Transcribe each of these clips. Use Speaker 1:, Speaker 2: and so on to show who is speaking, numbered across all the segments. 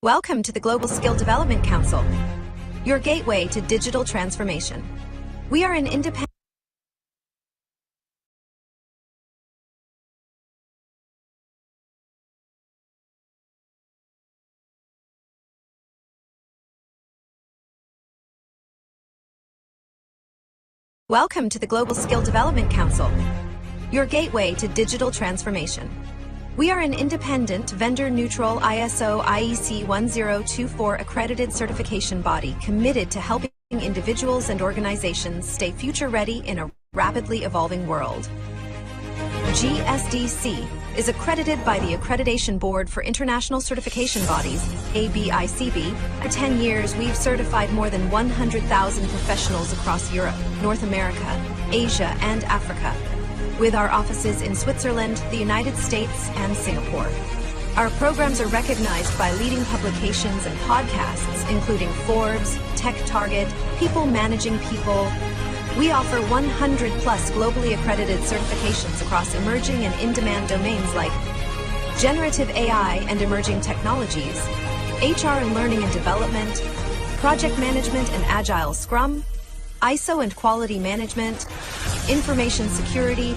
Speaker 1: Welcome to the Global Skill Development Council, your gateway to digital transformation. We are an independent Welcome to the Global Skill Development Council, your gateway to digital transformation. We are an independent, vendor-neutral ISO IEC 1024 accredited certification body committed to helping individuals and organizations stay future-ready in a rapidly evolving world. GSDC is accredited by the Accreditation Board for International Certification Bodies, ABICB. For 10 years, we've certified more than 100,000 professionals across Europe, North America, Asia, and Africa, with our offices in Switzerland, the United States, and Singapore. Our programs are recognized by leading publications and podcasts, including Forbes, Tech Target, People Managing People. We offer 100+ globally accredited certifications across emerging and in-demand domains like generative AI and emerging technologies, HR and learning and development, project management and agile Scrum, ISO and quality management, information security.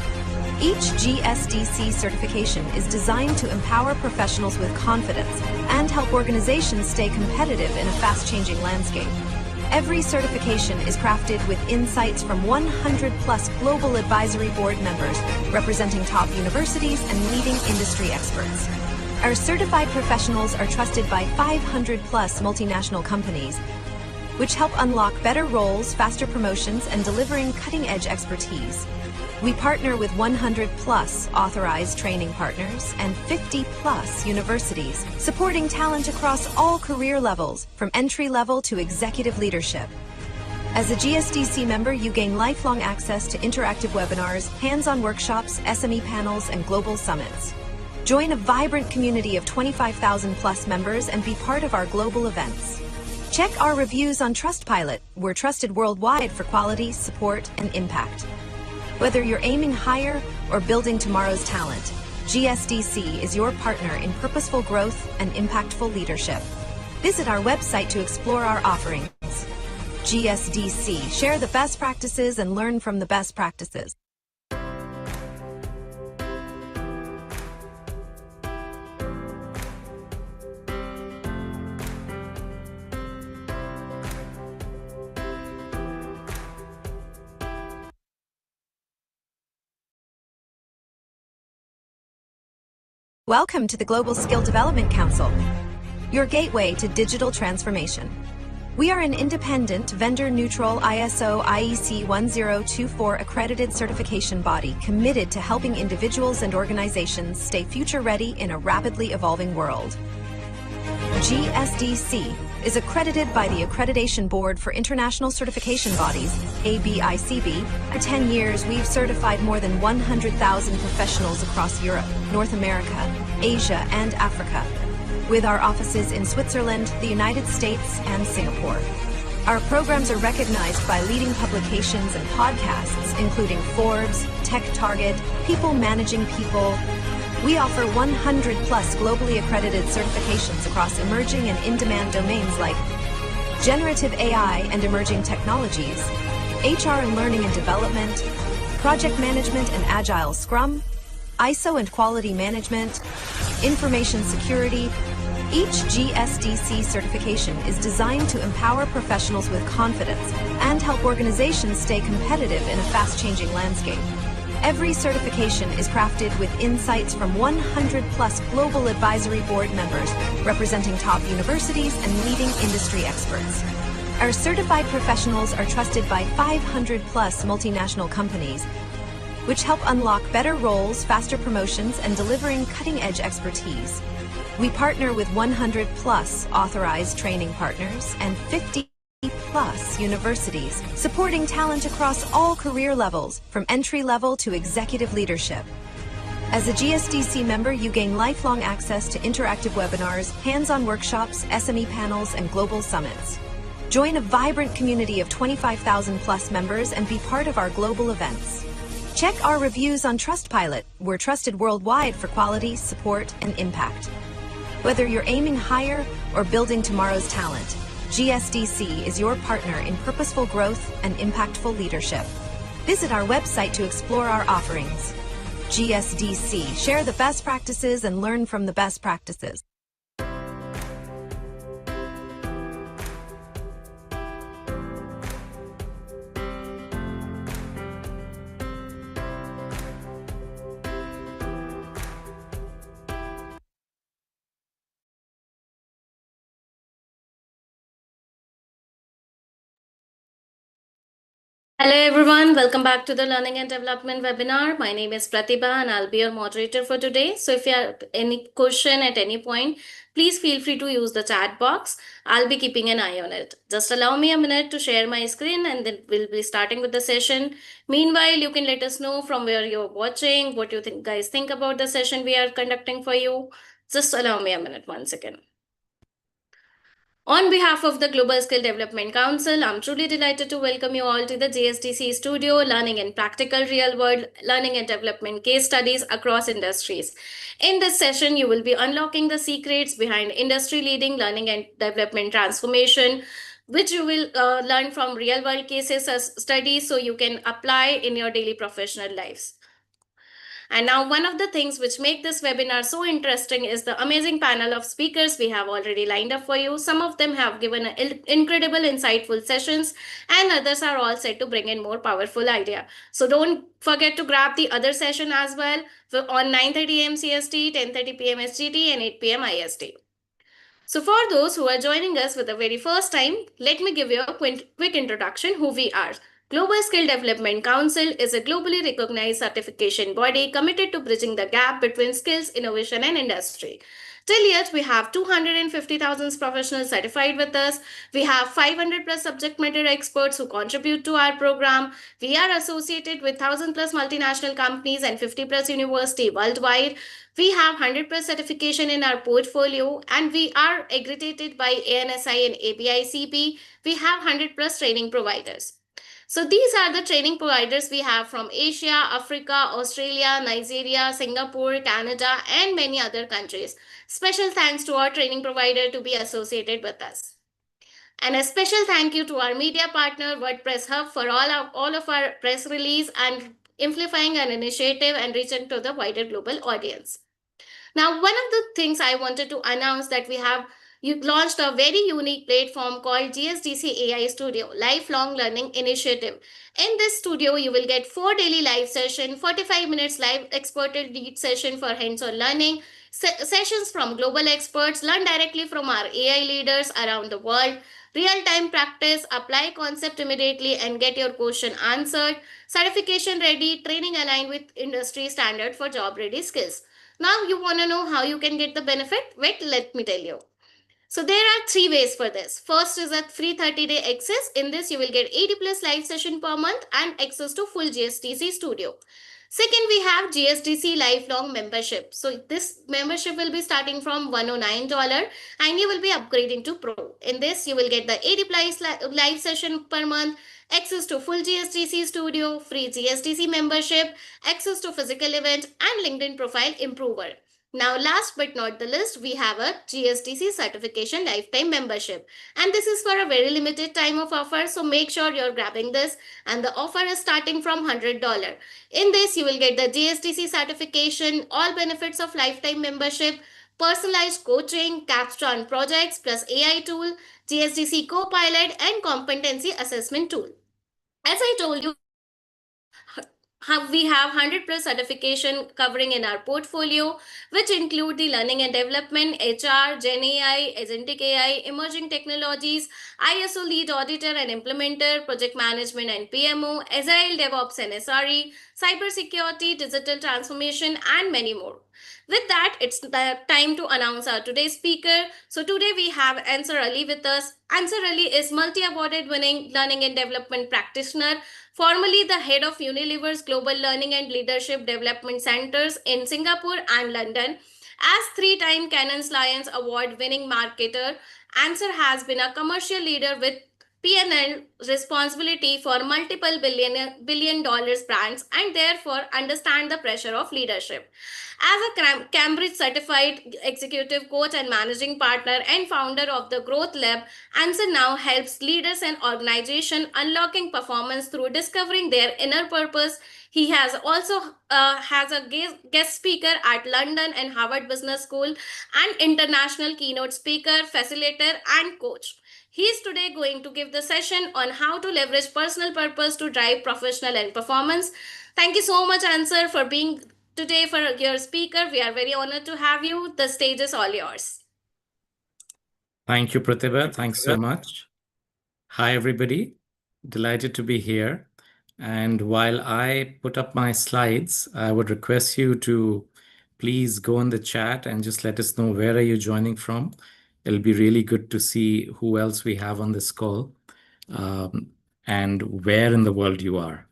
Speaker 1: Each GSDC certification is designed to empower professionals with confidence and help organizations stay competitive in a fast-changing landscape. Every certification is crafted with insights from 100+ global advisory board members representing top universities and leading industry experts. Our certified professionals are trusted by 500+ multinational companies, which help unlock better roles, faster promotions, and delivering cutting-edge expertise. We partner with 100+ authorized training partners and 50+ universities, supporting talent across all career levels, from entry-level to executive leadership. As a GSDC member, you gain lifelong access to interactive webinars, hands-on workshops, SME panels, and global summits. Join a vibrant community of 25,000+ members and be part of our global events. Check our reviews on Trustpilot. We're trusted worldwide for quality, support, and impact. Whether you're aiming higher or building tomorrow's talent, GSDC is your partner in purposeful growth and impactful leadership. Visit our website to explore our offerings. GSDC, share the best practices and learn from the best practices. Welcome to the Global Skill Development Council, your gateway to digital transformation. We are an independent, vendor-neutral ISO IEC 1024 accredited certification body committed to helping individuals and organizations stay future-ready in a rapidly evolving world. GSDC is accredited by the Accreditation Board for International Certification Bodies, ABICB. For 10 years, we've certified more than 100,000 professionals across Europe, North America, Asia, and Africa, with our offices in Switzerland, the United States, and Singapore. Our programs are recognized by leading publications and podcasts, including Forbes, Tech Target, People Managing People. We offer 100+ globally accredited certifications across emerging and in-demand domains like generative AI and emerging technologies, HR and learning and development, project management and agile Scrum, ISO and quality management, information security. Each GSDC certification is designed to empower professionals with confidence and help organizations stay competitive in a fast-changing landscape. Every certification is crafted with insights from 100+ global advisory board members representing top universities and leading industry experts. Our certified professionals are trusted by 500+ multinational companies, which help unlock better roles, faster promotions, and delivering cutting-edge expertise. We partner with 100+ authorized training partners and 50+ universities, supporting talent across all career levels, from entry-level to executive leadership. As a GSDC member, you gain lifelong access to interactive webinars, hands-on workshops, SME panels, and global summits. Join a vibrant community of 25,000+ members and be part of our global events. Check our reviews on Trustpilot. We're trusted worldwide for quality, support, and impact. Whether you're aiming higher or building tomorrow's talent, GSDC is your partner in purposeful growth and impactful leadership. Visit our website to explore our offerings. GSDC, share the best practices and learn from the best practices.
Speaker 2: Hello everyone, welcome back to the Learning and Development webinar. My name is Pratibha and I'll be your moderator for today. So if you have any question at any point, please feel free to use the chat box. I'll be keeping an eye on it. Just allow me a minute to share my screen and then we'll be starting with the session. Meanwhile, you can let us know from where you're watching, what you guys think about the session we are conducting for you. Just allow me a minute once again. On behalf of the Global Skill Development Council, I'm truly delighted to welcome you all to the GSDC Studio, learning in practical real-world learning and development case studies across industries. In this session, you will be unlocking the secrets behind industry-leading learning and development transformation, which you will learn from real-world cases as studies so you can apply in your daily professional lives. And now one of the things which make this webinar so interesting is the amazing panel of speakers we have already lined up for you. Some of them have given incredible, insightful sessions and others are all set to bring in more powerful idea. So don't forget to grab the other session as well on 9:30 a.m. CST, 10:30 p.m. SGT and 8 p.m. IST. So for those who are joining us for the very first time, let me give you a quick introduction who we are. Global Skill Development Council is a globally recognized certification body committed to bridging the gap between skills, innovation, and industry. Till yet, we have 250,000 professionals certified with us. We have 500 plus subject matter experts who contribute to our program. We are associated with 1,000 plus multinational companies and 50 plus universities worldwide. We have 100 plus certification in our portfolio and we are accredited by ANSI and ABICP. We have 100 plus training providers. So these are the training providers we have from Asia, Africa, Australia, Nigeria, Singapore, Canada, and many other countries. Special thanks to our training provider to be associated with us. And a special thank you to our media partner, WordPress Hub, for all of our press release and amplifying an initiative and reaching to the wider global audience. Now, one of the things I wanted to announce that we have launched a very unique platform called GSDC AI Studio, Lifelong Learning Initiative. In this studio, you will get 4 daily live sessions, 45 minutes live experted lead session for hands-on learning, sessions from global experts, learn directly from our AI leaders around the world, real-time practice, apply concept immediately and get your question answered, certification ready, training aligned with industry standard for job-ready skills. Now you want to know how you can get the benefit? Wait, let me tell you. So there are 3 ways for this. First is a free 30-day access. In this, you will get 80 plus live session per month and access to full GSDC Studio. Second, we have GSDC Lifelong Membership. So this membership will be starting from $109 and you will be upgrading to Pro. In this, you will get the 80 plus live session per month, access to full GSDC Studio, free GSDC membership, access to physical event and LinkedIn profile improver. Now, last but not the least, we have a GSDC certification lifetime membership. And this is for a very limited time of offer. So make sure you're grabbing this. And the offer is starting from $100. In this, you will get the GSDC certification, all benefits of lifetime membership, personalized coaching, capstone projects, plus AI tool, GSDC Copilot, and competency assessment tool. As I told you, we have 100 plus certification covering in our portfolio, which include the learning and development, HR, Gen AI, agentic AI, emerging technologies, ISO lead auditor and implementer, project management and PMO, Agile DevOps and SRE, cybersecurity, digital transformation, and many more. With that, it's the time to announce our today's speaker. So today we have Ansar Ali with us. Ansar Ali is multi-awarded winning learning and development practitioner, formerly the head of Unilever's Global Learning and Leadership Development Centers in Singapore and London. As 3-time Cannes Lions Award winning marketer, Ansar has been a commercial leader with P&L responsibility for multiple billion dollars brands and therefore understand the pressure of leadership. As a Cambridge certified executive coach and managing partner and founder of the Growth Lab, Anson now helps leaders and organizations unlocking performance through discovering their inner purpose. He has also has a guest speaker at London and Harvard Business School and international keynote speaker, facilitator, and coach. He is today going to give the session on how to leverage personal purpose to drive professional and performance. Thank you so much, Answer, for being today for your speaker. We are very honored to have you. The stage is all yours.
Speaker 3: Thank you, Pratibha. Thanks so much. Hi, everybody. Delighted to be here. And while I put up my slides, I would request you to please go in the chat and just let us know where are you joining from. It'll be really good to see who else we have on this call and where in the world you are.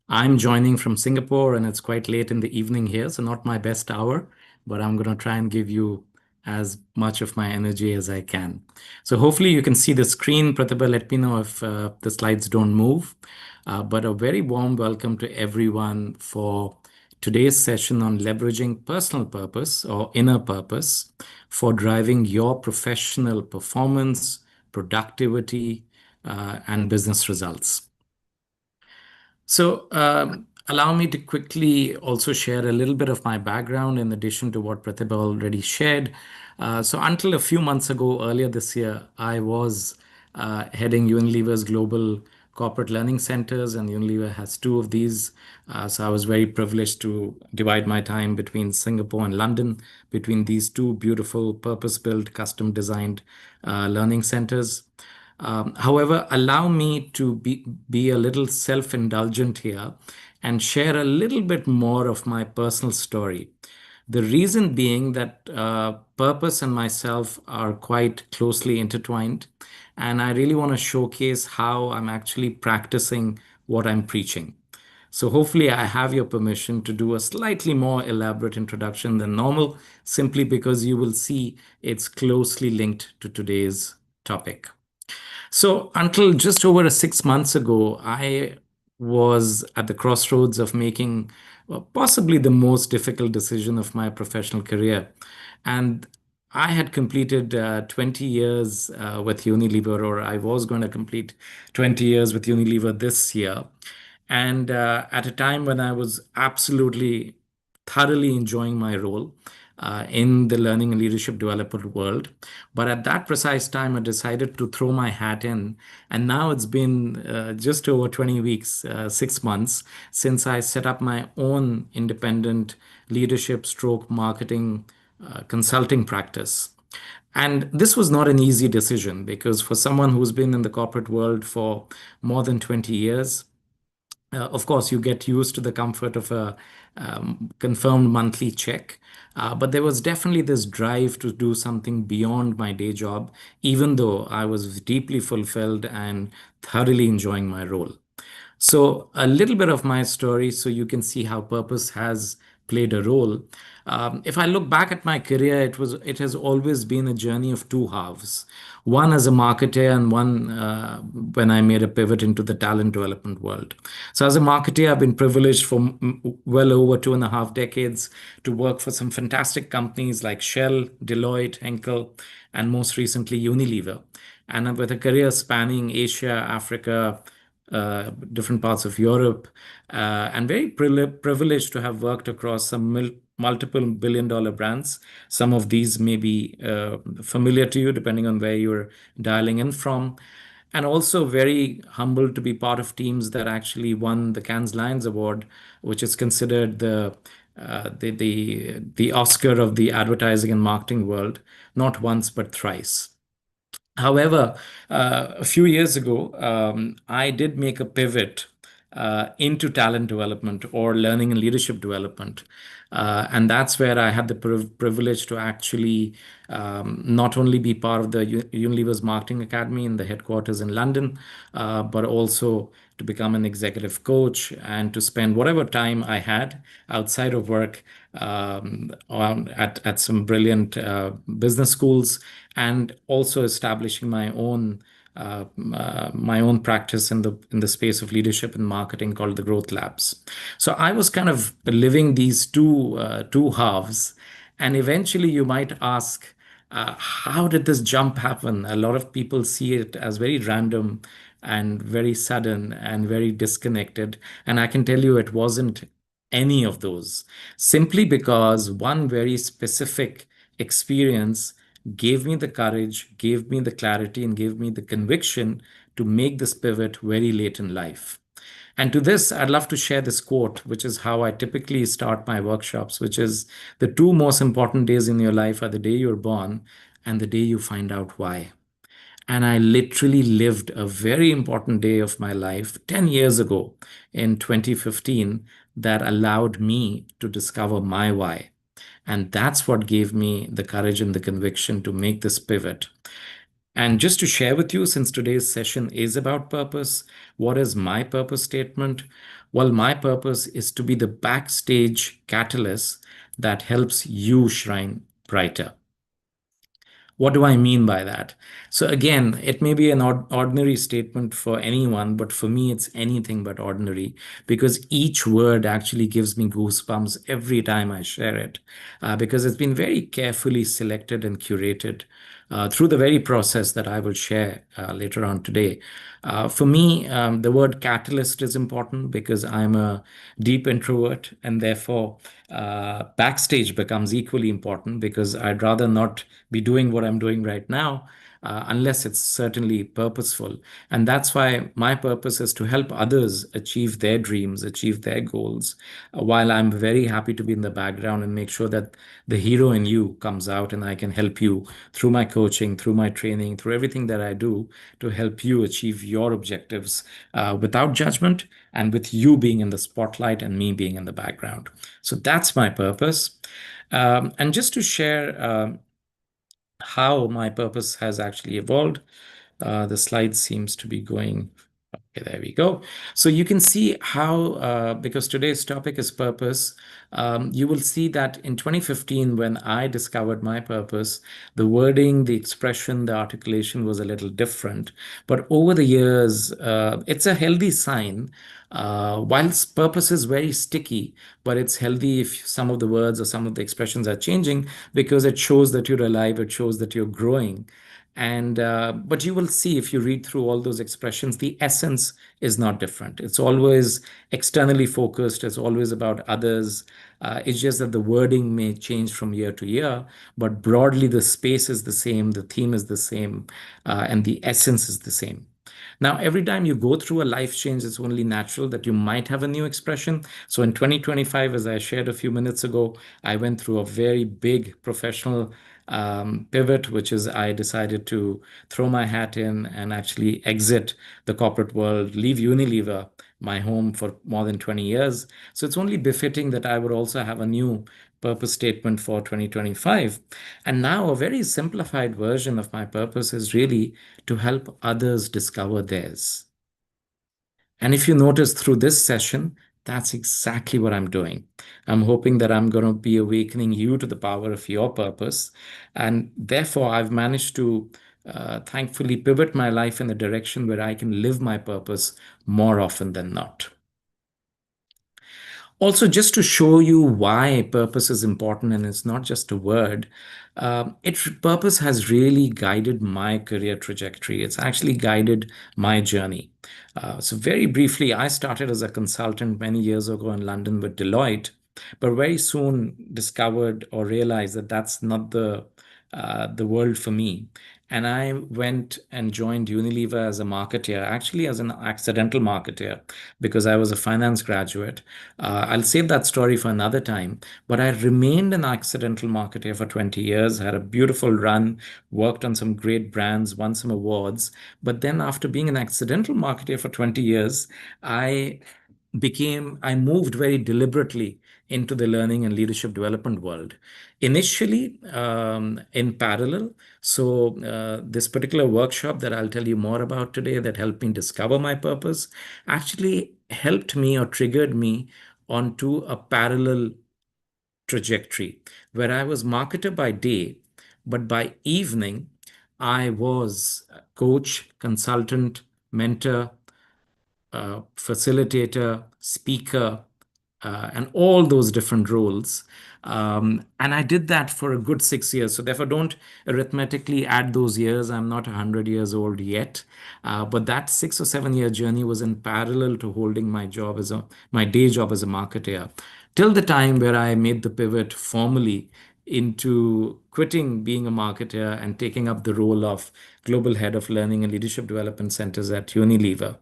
Speaker 3: I'm joining from Singapore and it's quite late in the evening here, so not my best hour, but I'm going to try and give you as much of my energy as I can. So hopefully you can see the screen. Pratibha, let me know if the slides don't move. But a very warm welcome to everyone for today's session on leveraging personal purpose or inner purpose for driving your professional performance, productivity, and business results. So allow me to quickly also share a little bit of my background in addition to what Pratibha already shared. So until a few months ago, earlier this year, I was heading Unilever's global corporate learning centers, and Unilever has two of these. So I was very privileged to divide my time between Singapore and London, between these two beautiful purpose-built, custom-designed learning centers. However, allow me to be a little self-indulgent here and share a little bit more of my personal story. The reason being that purpose and myself are quite closely intertwined, and I really want to showcase how I'm actually practicing what I'm preaching. So hopefully I have your permission to do a slightly more elaborate introduction than normal, simply because you will see it's closely linked to today's topic. So until just over 6 months ago, I was at the crossroads of making possibly the most difficult decision of my professional career. And I had completed 20 years with Unilever, or I was going to complete 20 years with Unilever this year. And at a time when I was absolutely thoroughly enjoying my role in the learning and leadership development world. But at that precise time, I decided to throw my hat in. And now it's been just over 20 weeks, 6 months, since I set up my own independent leadership stroke marketing consulting practice. And this was not an easy decision because for someone who's been in the corporate world for more than 20 years, of course, you get used to the comfort of a confirmed monthly check. But there was definitely this drive to do something beyond my day job, even though I was deeply fulfilled and thoroughly enjoying my role. So a little bit of my story so you can see how purpose has played a role. If I look back at my career, it has always been a journey of two halves. One as a marketer and one when I made a pivot into the talent development world. So as a marketer, I've been privileged for well over 2.5 decades to work for some fantastic companies like Shell, Deloitte, Henkel, and most recently Unilever. And with a career spanning Asia, Africa, different parts of Europe, and very privileged to have worked across some multiple billion-dollar brands. Some of these may be familiar to you depending on where you're dialing in from. And also very humbled to be part of teams that actually won the Cannes Lions Award, which is considered the Oscar of the advertising and marketing world, not once but thrice. However, a few years ago, I did make a pivot into talent development or learning and leadership development. And that's where I had the privilege to actually not only be part of the Unilever's Marketing Academy in the headquarters in London, but also to become an executive coach and to spend whatever time I had outside of work at some brilliant business schools, and also establishing my own my own practice in the space of leadership and marketing called the Growth Labs. So I was kind of living these two halves, and eventually you might ask, how did this jump happen? A lot of people see it as very random and very sudden and very disconnected, and I can tell you it wasn't any of those, simply because one very specific experience gave me the courage, gave me the clarity, and gave me the conviction to make this pivot very late in life. And to this, I'd love to share this quote, which is how I typically start my workshops, which is the two most important days in your life are the day you're born and the day you find out why. And I literally lived a very important day of my life 10 years ago in 2015 that allowed me to discover my why. And that's what gave me the courage and the conviction to make this pivot. And just to share with you, since today's session is about purpose, what is my purpose statement? Well, my purpose is to be the backstage catalyst that helps you shine brighter. What do I mean by that? So again, it may be an ordinary statement for anyone, but for me, it's anything but ordinary because each word actually gives me goosebumps every time I share it, because it's been very carefully selected and curated through the very process that I will share later on today. For me, the word catalyst is important because I'm a deep introvert, and therefore backstage becomes equally important because I'd rather not be doing what I'm doing right now unless it's certainly purposeful. And that's why my purpose is to help others achieve their dreams, achieve their goals, while I'm very happy to be in the background and make sure that the hero in you comes out and I can help you through my coaching, through my training, through everything that I do to help you achieve your objectives without judgment and with you being in the spotlight and me being in the background. So that's my purpose. And just to share how my purpose has actually evolved. The slide seems to be going. Okay, there we go. So you can see how, because today's topic is purpose, you will see that in 2015, when I discovered my purpose, the wording, the expression, the articulation was a little different. But over the years, it's a healthy sign. Whilst purpose is very sticky, but it's healthy if some of the words or some of the expressions are changing because it shows that you're alive, it shows that you're growing. And but you will see if you read through all those expressions, the essence is not different. It's always externally focused. It's always about others. It's just that the wording may change from year to year, but broadly the space is the same, the theme is the same, and the essence is the same. Now, every time you go through a life change, it's only natural that you might have a new expression. So in 2025, as I shared a few minutes ago, I went through a very big professional pivot, which is I decided to throw my hat in and actually exit the corporate world, leave Unilever, my home for more than 20 years. So it's only befitting that I would also have a new purpose statement for 2025. And now a very simplified version of my purpose is really to help others discover theirs. And if you notice through this session, that's exactly what I'm doing. I'm hoping that I'm going to be awakening you to the power of your purpose. And therefore, I've managed to thankfully pivot my life in a direction where I can live my purpose more often than not. Also, just to show you why purpose is important and it's not just a word, purpose has really guided my career trajectory. It's actually guided my journey. So very briefly, I started as a consultant many years ago in London with Deloitte, but very soon discovered or realized that that's not the world for me. And I went and joined Unilever as a marketeer, actually as an accidental marketeer, because I was a finance graduate. I'll save that story for another time, but I remained an accidental marketeer for 20 years, had a beautiful run, worked on some great brands, won some awards. But then after being an accidental marketeer for 20 years, I moved very deliberately into the learning and leadership development world. Initially, in parallel. So, this particular workshop that I'll tell you more about today that helped me discover my purpose actually helped me or triggered me onto a parallel trajectory where I was marketer by day, but by evening, I was a coach, consultant, mentor, facilitator, speaker, and all those different roles. And I did that for a good 6 years. So therefore, don't arithmetically add those years. I'm not 100 years old yet. But that 6 or 7 year journey was in parallel to holding my day job as a marketer, till the time where I made the pivot formally into quitting being a marketer and taking up the role of global head of learning and leadership development centers at Unilever.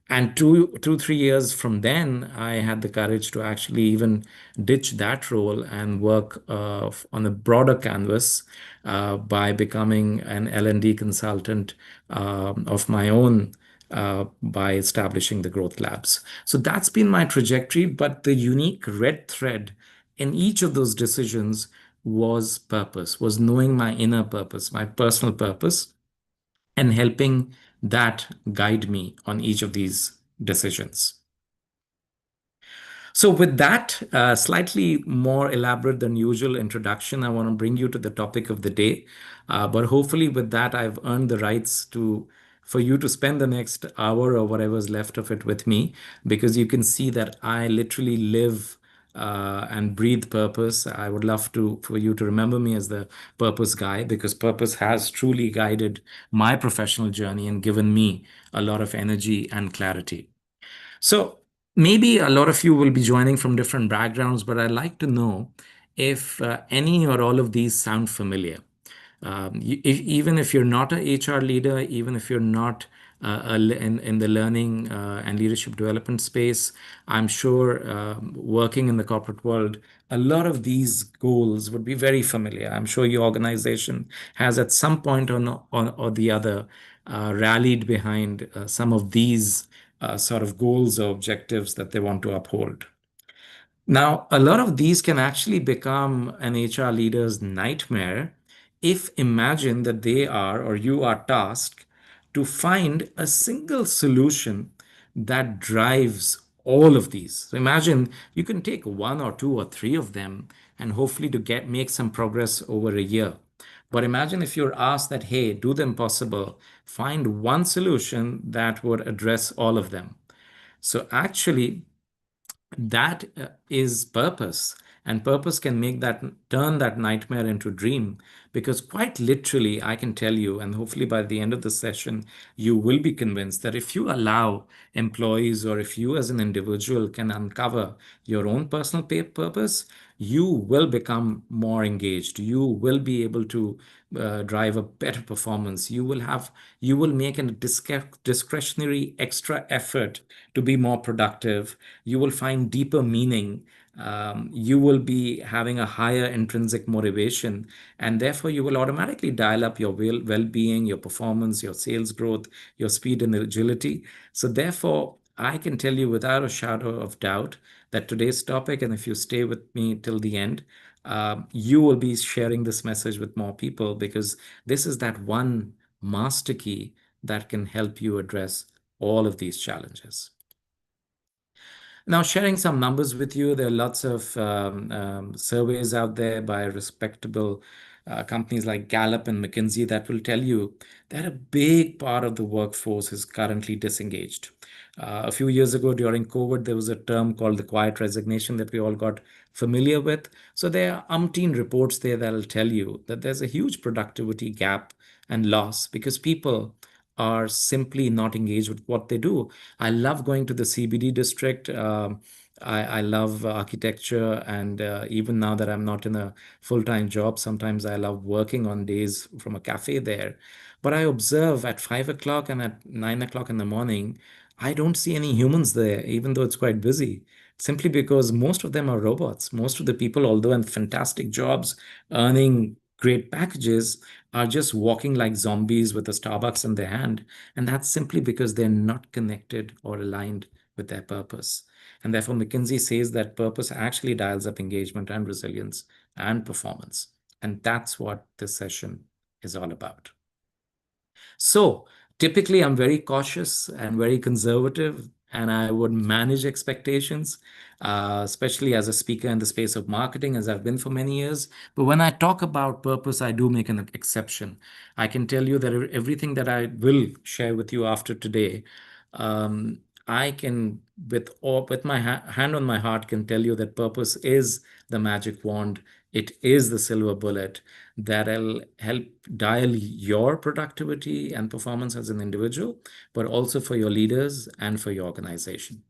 Speaker 3: And 3 years from then, I had the courage to actually even ditch that role and work on a broader canvas by becoming an L&D consultant of my own by establishing the growth labs. So that's been my trajectory. But the unique red thread in each of those decisions was purpose, was knowing my inner purpose, my personal purpose, and helping that guide me on each of these decisions. So, with that slightly more elaborate than usual introduction, I want to bring you to the topic of the day. But hopefully, with that, I've earned the rights for you to spend the next hour or whatever's left of it with me, because you can see that I literally live and breathe purpose. I would love for you to remember me as the purpose guy, because purpose has truly guided my professional journey and given me a lot of energy and clarity. So maybe a lot of you will be joining from different backgrounds, but I'd like to know if any or all of these sound familiar. Even if you're not a HR leader, even if you're not in the learning and leadership development space, I'm sure working in the corporate world, a lot of these goals would be very familiar. I'm sure your organization has at some point or the other rallied behind some of these sort of goals or objectives that they want to uphold. Now, a lot of these can actually become an HR leader's nightmare if imagine that they are or you are tasked to find a single solution that drives all of these. So imagine you can take one or two or three of them and hopefully to make some progress over a year. But imagine if you're asked that, hey, do the impossible, find one solution that would address all of them. So actually, that is purpose, and purpose can turn that nightmare into dream, because quite literally I can tell you, and hopefully by the end of the session you will be convinced, that if you allow employees, or if you as an individual can uncover your own personal purpose, you will become more engaged. You will be able to drive a better performance. You will make a discretionary extra effort to be more productive. You will find deeper meaning. You will be having a higher intrinsic motivation, and therefore you will automatically dial up your well-being, your performance, your sales growth, your speed and agility. So therefore, I can tell you without a shadow of doubt that today's topic, and if you stay with me till the end, you will be sharing this message with more people, because this is that one master key that can help you address all of these challenges. Now, sharing some numbers with you, there are lots of surveys out there by respectable companies like Gallup and McKinsey that will tell you that a big part of the workforce is currently disengaged. A few years ago during COVID, there was a term called the quiet resignation that we all got familiar with. So there are umpteen reports there that will tell you that there's a huge productivity gap and loss because people are simply not engaged with what they do. I love going to the CBD district. I love architecture. And even now that I'm not in a full-time job, sometimes I love working on days from a cafe there. But I observe at 5 o'clock and at 9 o'clock in the morning, I don't see any humans there, even though it's quite busy. Simply because most of them are robots. Most of the people, although in fantastic jobs, earning great packages, are just walking like zombies with a Starbucks in their hand. And that's simply because they're not connected or aligned with their purpose. And therefore, McKinsey says that purpose actually dials up engagement and resilience and performance. And that's what this session is all about. So typically, I'm very cautious and very conservative. and I would manage expectations, especially as a speaker in the space of marketing, as I've been for many years. But when I talk about purpose, I do make an exception. I can tell you that everything that I will share with you after today, I can, with my hand on my heart, can tell you that purpose is the magic wand. It is the silver bullet that'll help dial your productivity and performance as an individual, but also for your leaders and for your organization.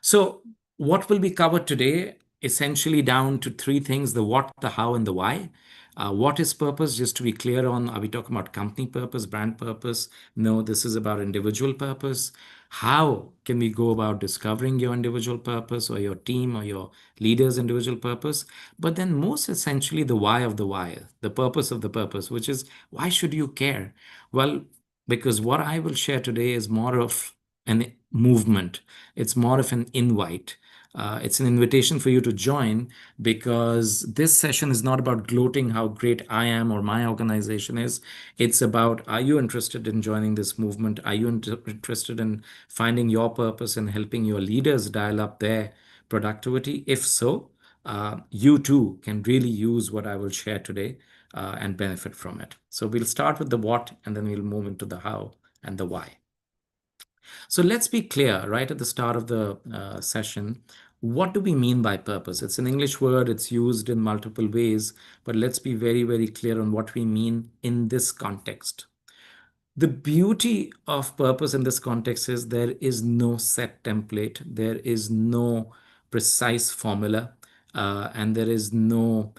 Speaker 3: So, what will be covered today? Essentially, down to three things: the what, the how, and the why. What is purpose? Just to be clear on, are we talking about company purpose, brand purpose? No, this is about individual purpose. How can we go about discovering your individual purpose or your team or your leader's individual purpose? But then, most essentially, the why of the why, the purpose of the purpose, which is why should you care? Well, because what I will share today is more of an movement. It's more of an invite. It's an invitation for you to join, because this session is not about gloating how great I am or my organization is. It's about, are you interested in joining this movement? Are you interested in finding your purpose and helping your leaders dial up their productivity? If so, you too can really use what I will share today and benefit from it. So we'll start with the what, and then we'll move into the how and the why. So let's be clear right at the start of the session. What do we mean by purpose? It's an English word, it's used in multiple ways, but let's be very, very clear on what we mean in this context. The beauty of purpose in this context is there is no set template, there is no precise formula, and there is no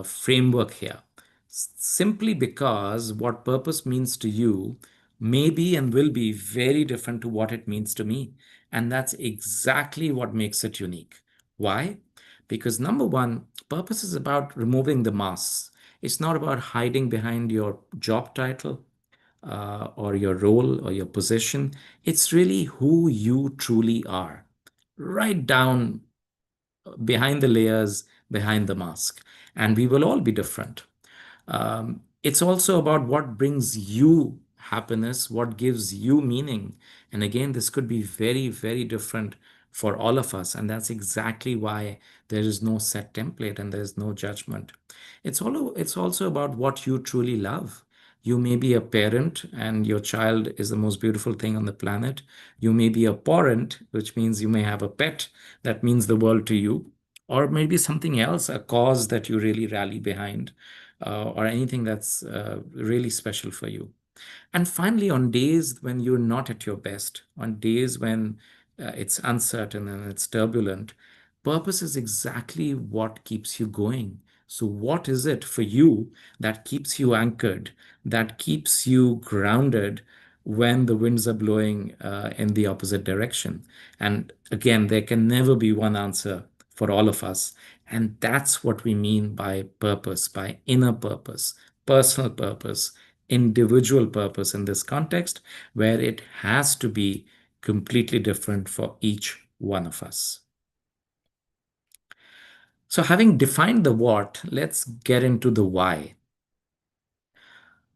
Speaker 3: framework here. Simply because what purpose means to you may be and will be very different to what it means to me. And that's exactly what makes it unique. Why? Because number one, purpose is about removing the masks. It's not about hiding behind your job title or your role or your position. It's really who you truly are, right down behind the layers, behind the mask. And we will all be different. It's also about what brings you happiness, what gives you meaning. And again, this could be very, very different for all of us. And that's exactly why there is no set template and there's no judgment. It's also about what you truly love. You may be a parent and your child is the most beautiful thing on the planet. You may be a parent, which means you may have a pet that means the world to you, or maybe something else, a cause that you really rally behind, or anything that's really special for you. And finally, on days when you're not at your best, on days when it's uncertain and it's turbulent, purpose is exactly what keeps you going. So, what is it for you that keeps you anchored, that keeps you grounded when the winds are blowing in the opposite direction? And again, there can never be one answer for all of us. And that's what we mean by purpose, by inner purpose, personal purpose, individual purpose in this context, where it has to be completely different for each one of us. So, having defined the what, let's get into the why.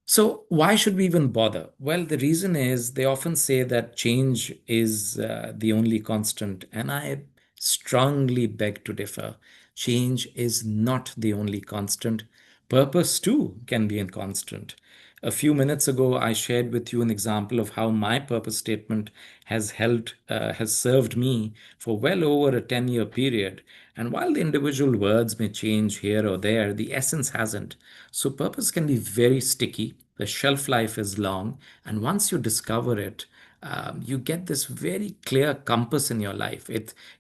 Speaker 3: So, why should we even bother? Well, the reason is they often say that change is the only constant, and I strongly beg to differ. Change is not the only constant. Purpose, too, can be a constant. A few minutes ago, I shared with you an example of how my purpose statement has served me for well over a 10-year period. And while the individual words may change here or there, the essence hasn't. So purpose can be very sticky. The shelf life is long. And once you discover it, you get this very clear compass in your life.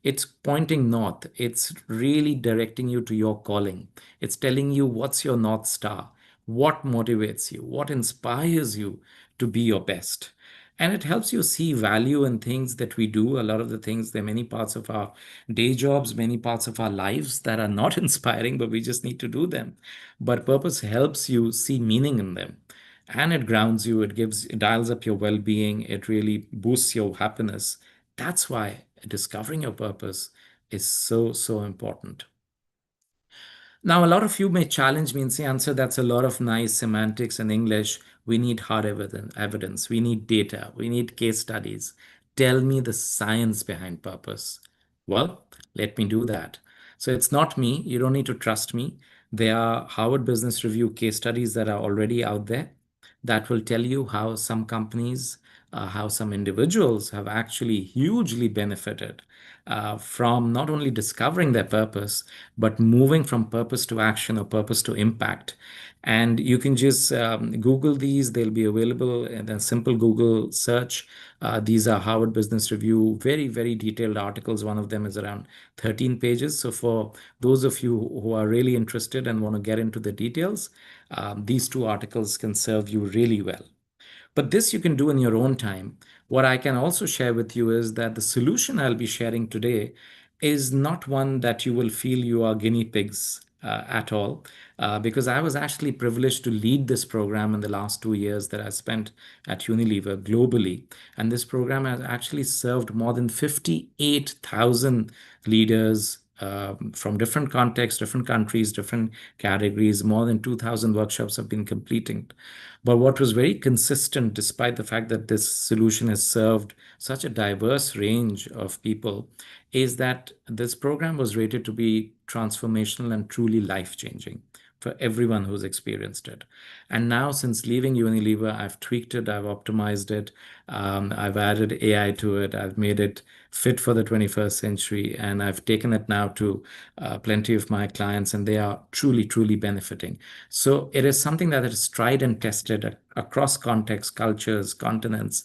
Speaker 3: It's pointing north. It's really directing you to your calling. It's telling you what's your North Star, what motivates you, what inspires you to be your best. And it helps you see value in things that we do. A lot of the things, there are many parts of our day jobs, many parts of our lives that are not inspiring, but we just need to do them. But purpose helps you see meaning in them. And it grounds you, it dials up your well-being, it really boosts your happiness. That's why discovering your purpose is so, so important. Now, a lot of you may challenge me and say, answer, that's a lot of nice semantics in English. We need hard evidence. We need data. We need case studies. Tell me the science behind purpose. Well, let me do that. So it's not me. You don't need to trust me. There are Harvard Business Review case studies that are already out there that will tell you how some companies, how some individuals have actually hugely benefited from not only discovering their purpose, but moving from purpose to action or purpose to impact. And you can just Google these. They'll be available in a simple Google search. These are Harvard Business Review, very, very detailed articles. One of them is around 13 pages. So for those of you who are really interested and want to get into the details, these two articles can serve you really well. But this you can do in your own time. What I can also share with you is that the solution I'll be sharing today is not one that you will feel you are guinea pigs at all, because I was actually privileged to lead this program in the last 2 years that I spent at Unilever globally. And this program has actually served more than 58,000 leaders from different contexts, different countries, different categories. More than 2,000 workshops have been completed. But what was very consistent, despite the fact that this solution has served such a diverse range of people, is that this program was rated to be transformational and truly life-changing for everyone who's experienced it. And now, since leaving Unilever, I've tweaked it, I've optimized it, I've added AI to it, I've made it fit for the 21st century, and I've taken it now to plenty of my clients, and they are truly, truly benefiting. So it is something that is tried and tested across contexts, cultures, continents,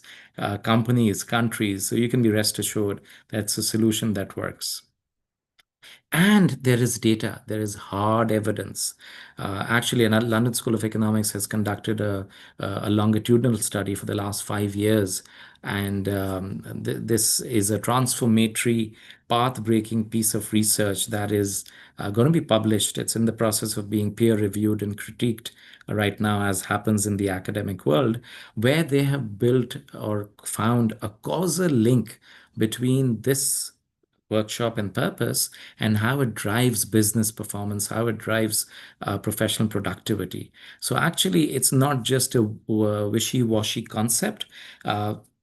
Speaker 3: companies, countries. So you can be rest assured that's a solution that works. And there is data, there is hard evidence. Actually, London School of Economics has conducted a longitudinal study for the last 5 years. And this is a transformatory, path-breaking piece of research that is going to be published. It's in the process of being peer-reviewed and critiqued right now, as happens in the academic world, where they have built or found a causal link between this workshop and purpose and how it drives business performance, how it drives professional productivity. So actually, it's not just a wishy-washy concept.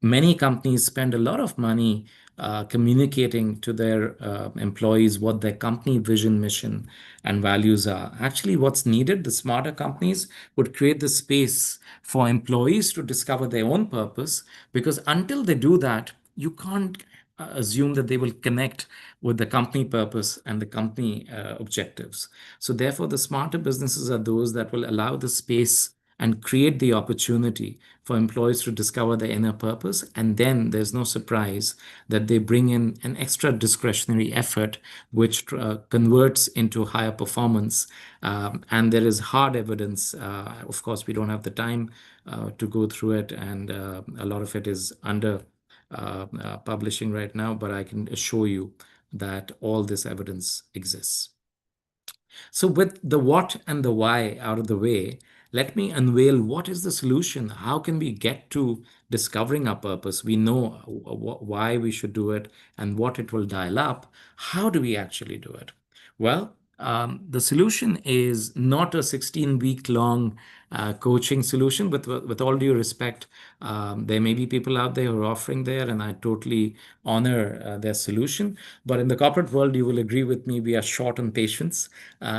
Speaker 3: Many companies spend a lot of money communicating to their employees what their company vision, mission, and values are. Actually, what's needed, the smarter companies would create the space for employees to discover their own purpose, because until they do that, you can't assume that they will connect with the company purpose and the company objectives. So therefore, the smarter businesses are those that will allow the space and create the opportunity for employees to discover their inner purpose. And then there's no surprise that they bring in an extra discretionary effort, which converts into higher performance. And there is hard evidence. Of course, we don't have the time to go through it, and a lot of it is under publishing right now, but I can assure you that all this evidence exists. So with the what and the why out of the way, let me unveil what is the solution. How can we get to discovering our purpose? We know why we should do it and what it will dial up. How do we actually do it? Well, the solution is not a 16-week long coaching solution. With all due respect, there may be people out there who are offering there, and I totally honor their solution. But in the corporate world, you will agree with me, we are short on patience.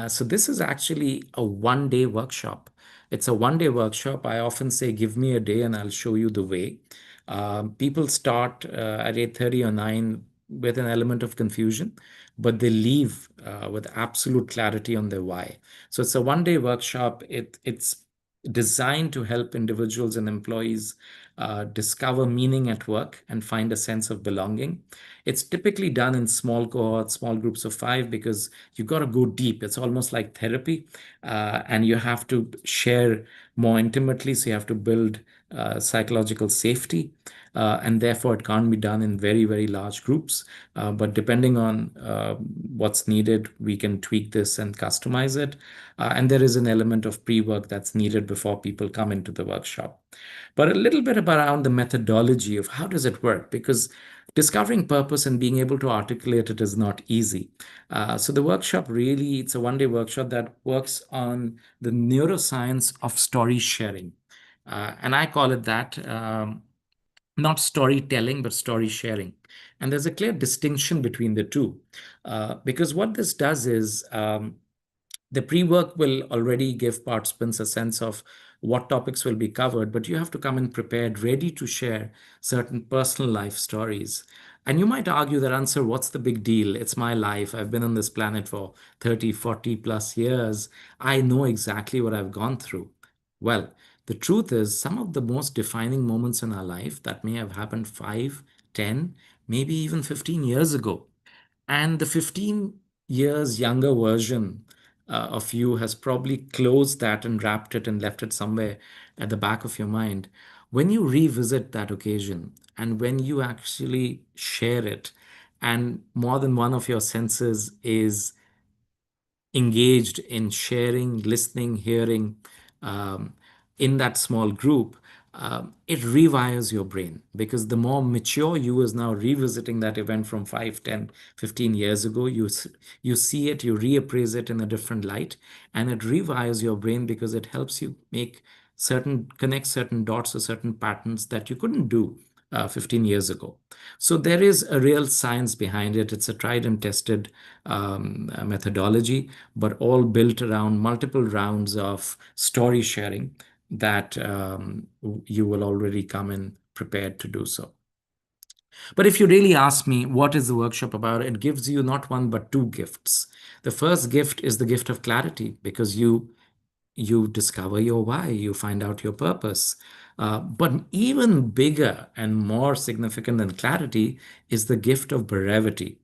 Speaker 3: So this is actually a one-day workshop. It's a one-day workshop. I often say, give me a day and I'll show you the way. People start at 8:30 or 9 with an element of confusion, but they leave with absolute clarity on their why. So it's a one-day workshop. It's designed to help individuals and employees discover meaning at work and find a sense of belonging. It's typically done in small cohorts, small groups of 5, because you've got to go deep. It's almost like therapy, and you have to share more intimately. So you have to build psychological safety, and therefore it can't be done in very, very large groups. But depending on what's needed, we can tweak this and customize it. And there is an element of pre-work that's needed before people come into the workshop. But a little bit around the methodology of how does it work, because discovering purpose and being able to articulate it is not easy. So the workshop really, it's a one-day workshop that works on the neuroscience of story sharing. And I call it that, not storytelling, but story sharing. And there's a clear distinction between the two. Because what this does is, the pre-work will already give participants a sense of what topics will be covered, but you have to come in prepared, ready to share certain personal life stories. And you might argue that, answer, what's the big deal? It's my life. I've been on this planet for 30, 40 plus years. I know exactly what I've gone through. Well, the truth is, some of the most defining moments in our life that may have happened 5, 10, maybe even 15 years ago. And the 15 years younger version of you has probably closed that and wrapped it and left it somewhere at the back of your mind. When you revisit that occasion and when you actually share it, and more than one of your senses is engaged in sharing, listening, hearing, um, in that small group, it rewires your brain, because the more mature you is now revisiting that event from 5, 10, 15 years ago, you see it, you reappraise it in a different light, and it rewires your brain because it helps you connect certain dots or certain patterns that you couldn't do 15 years ago. So there is a real science behind it. It's a tried and tested methodology, but all built around multiple rounds of story sharing that you will already come in prepared to do so. But if you really ask me, what is the workshop about? It gives you not one, but two gifts. The first gift is the gift of clarity, because you discover your why, you find out your purpose. But even bigger and more significant than clarity is the gift of brevity.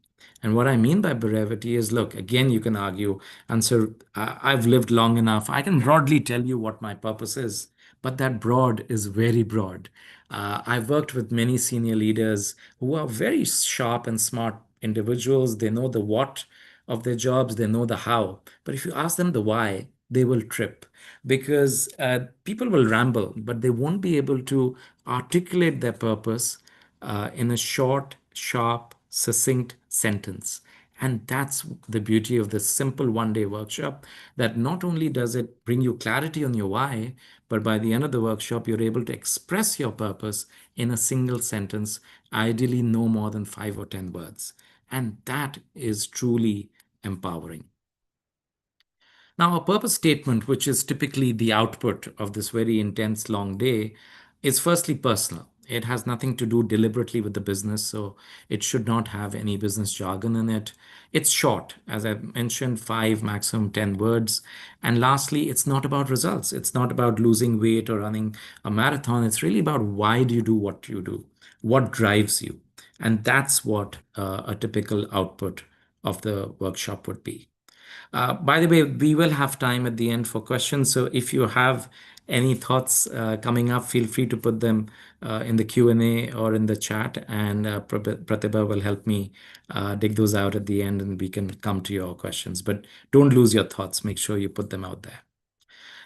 Speaker 3: And what I mean by brevity is, look, again, you can argue, and so I've lived long enough. I can broadly tell you what my purpose is, but that broad is very broad. I've worked with many senior leaders who are very sharp and smart individuals. They know the what of their jobs, they know the how. But if you ask them the why, they will trip, because people will ramble, but they won't be able to articulate their purpose in a short, sharp, succinct sentence. And that's the beauty of this simple one-day workshop, that not only does it bring you clarity on your why, but by the end of the workshop, you're able to express your purpose in a single sentence, ideally no more than 5 or 10 words. And that is truly empowering. Now, a purpose statement, which is typically the output of this very intense long day, is firstly personal. It has nothing to do deliberately with the business, so it should not have any business jargon in it. It's short, as I mentioned, 5, maximum 10 words. And lastly, it's not about results. It's not about losing weight or running a marathon. It's really about, why do you do what you do? What drives you? And that's what a typical output of the workshop would be. By the way, we will have time at the end for questions. So if you have any thoughts coming up, feel free to put them in the Q&A or in the chat, and Pratibha will help me dig those out at the end, and we can come to your questions. But don't lose your thoughts. Make sure you put them out there.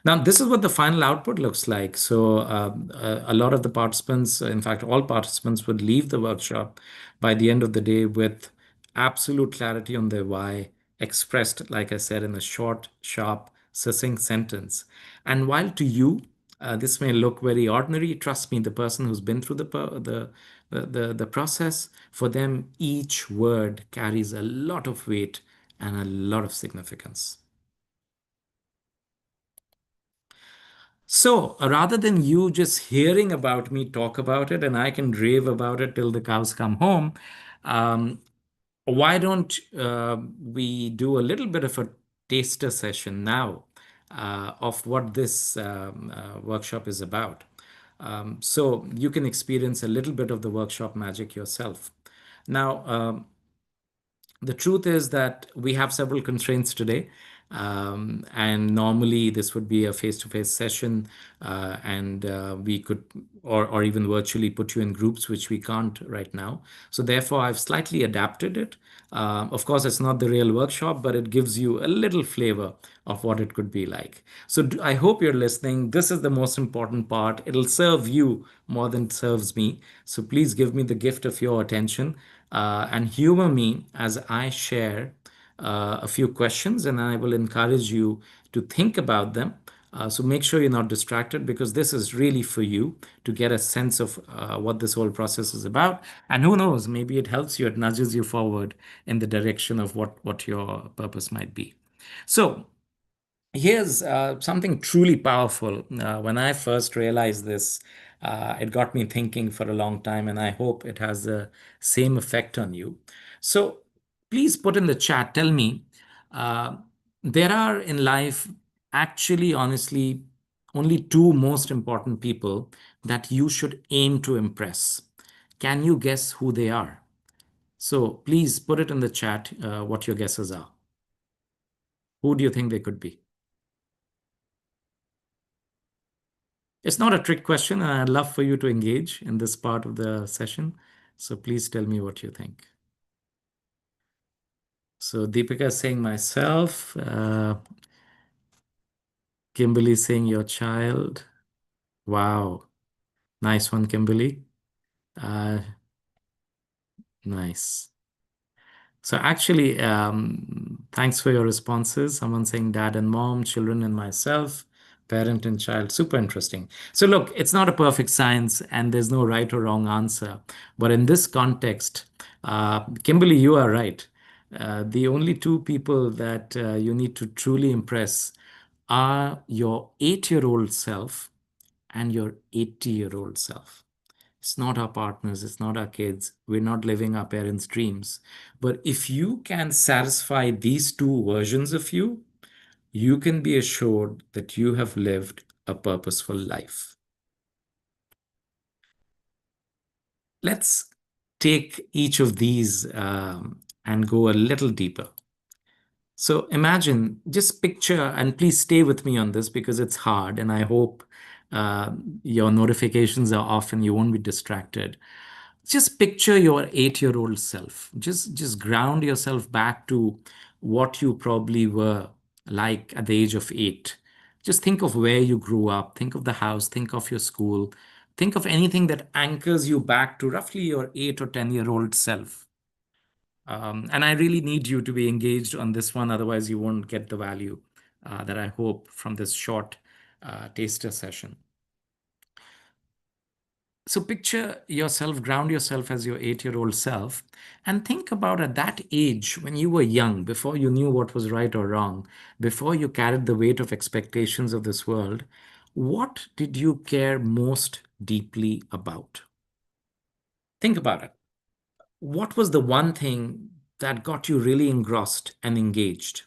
Speaker 3: Now, this is what the final output looks like. So a lot of the participants, in fact, all participants, would leave the workshop by the end of the day with absolute clarity on their why, expressed, like I said, in a short, sharp, succinct sentence. And while to you, this may look very ordinary, trust me, the person who's been through the process, for them, each word carries a lot of weight and a lot of significance. So rather than you just hearing about me talk about it, and I can rave about it till the cows come home, um, why don't we do a little bit of a taster session now of what this workshop is about? So you can experience a little bit of the workshop magic yourself. Now, the truth is that we have several constraints today. And normally this would be a face-to-face session, and we could, or even virtually put you in groups, which we can't right now. So therefore, I've slightly adapted it. Of course, it's not the real workshop, but it gives you a little flavor of what it could be like. So I hope you're listening. This is the most important part. It'll serve you more than it serves me. So please give me the gift of your attention, and humor me as I share a few questions, and I will encourage you to think about them. So make sure you're not distracted, because this is really for you to get a sense of what this whole process is about. And who knows, maybe it helps you, it nudges you forward in the direction of what your purpose might be. So here's something truly powerful. When I first realized this, it got me thinking for a long time, and I hope it has the same effect on you. So please put in the chat, tell me, uh, there are in life actually, honestly, only two most important people that you should aim to impress. Can you guess who they are? So please put it in the chat what your guesses are. Who do you think they could be? It's not a trick question, and I'd love for you to engage in this part of the session. So please tell me what you think. So Deepika is saying myself, Kimberly saying your child. Wow. Nice one, Kimberly. Uh, nice. So actually, thanks for your responses. Someone saying dad and mom, children and myself, parent and child. Super interesting. So look, it's not a perfect science and there's no right or wrong answer. But in this context, Kimberly, you are right. The only two people that you need to truly impress are your 8-year-old self and your 80-year-old self. It's not our partners, it's not our kids. We're not living our parents' dreams. But if you can satisfy these two versions of you, you can be assured that you have lived a purposeful life. Let's take each of these and go a little deeper. So imagine, just picture, and please stay with me on this because it's hard, and I hope uh, your notifications are off and you won't be distracted. Just picture your 8-year-old self. Just ground yourself back to what you probably were like at the age of 8. Just think of where you grew up, think of the house, think of your school, think of anything that anchors you back to roughly your 8 or 10-year-old self. And I really need you to be engaged on this one, otherwise you won't get the value that I hope from this short taster session. So picture yourself, ground yourself as your 8-year-old self, and think about at that age when you were young, before you knew what was right or wrong, before you carried the weight of expectations of this world, what did you care most deeply about? Think about it. What was the one thing that got you really engrossed and engaged?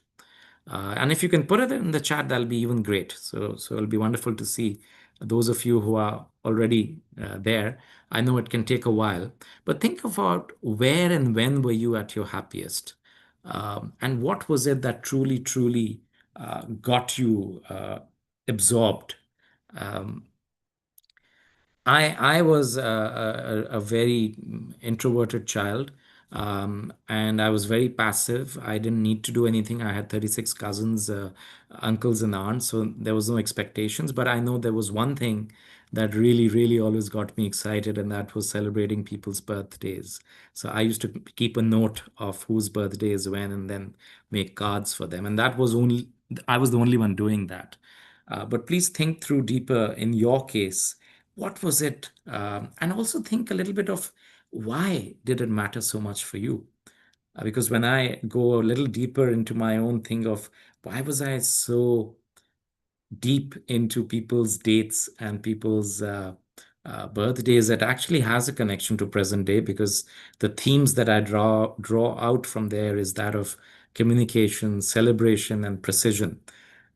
Speaker 3: And if you can put it in the chat, that'll be even great. So it'll be wonderful to see those of you who are already there. I know it can take a while, but think about where and when were you at your happiest? And what was it that truly got you absorbed? Um, I was a very introverted child, and I was very passive. I didn't need to do anything. I had 36 cousins, uncles, and aunts, so there was no expectations. But I know there was one thing that really always got me excited, and that was celebrating people's birthdays. So I used to keep a note of whose birthday is when, and then make cards for them. And that was only I was the only one doing that. But please think through deeper in your case, what was it? And also think a little bit of why did it matter so much for you? Because when I go a little deeper into my own thing of why was I so deep into people's dates and people's birthdays, that actually has a connection to present day, because the themes that I draw out from there is that of communication, celebration, and precision.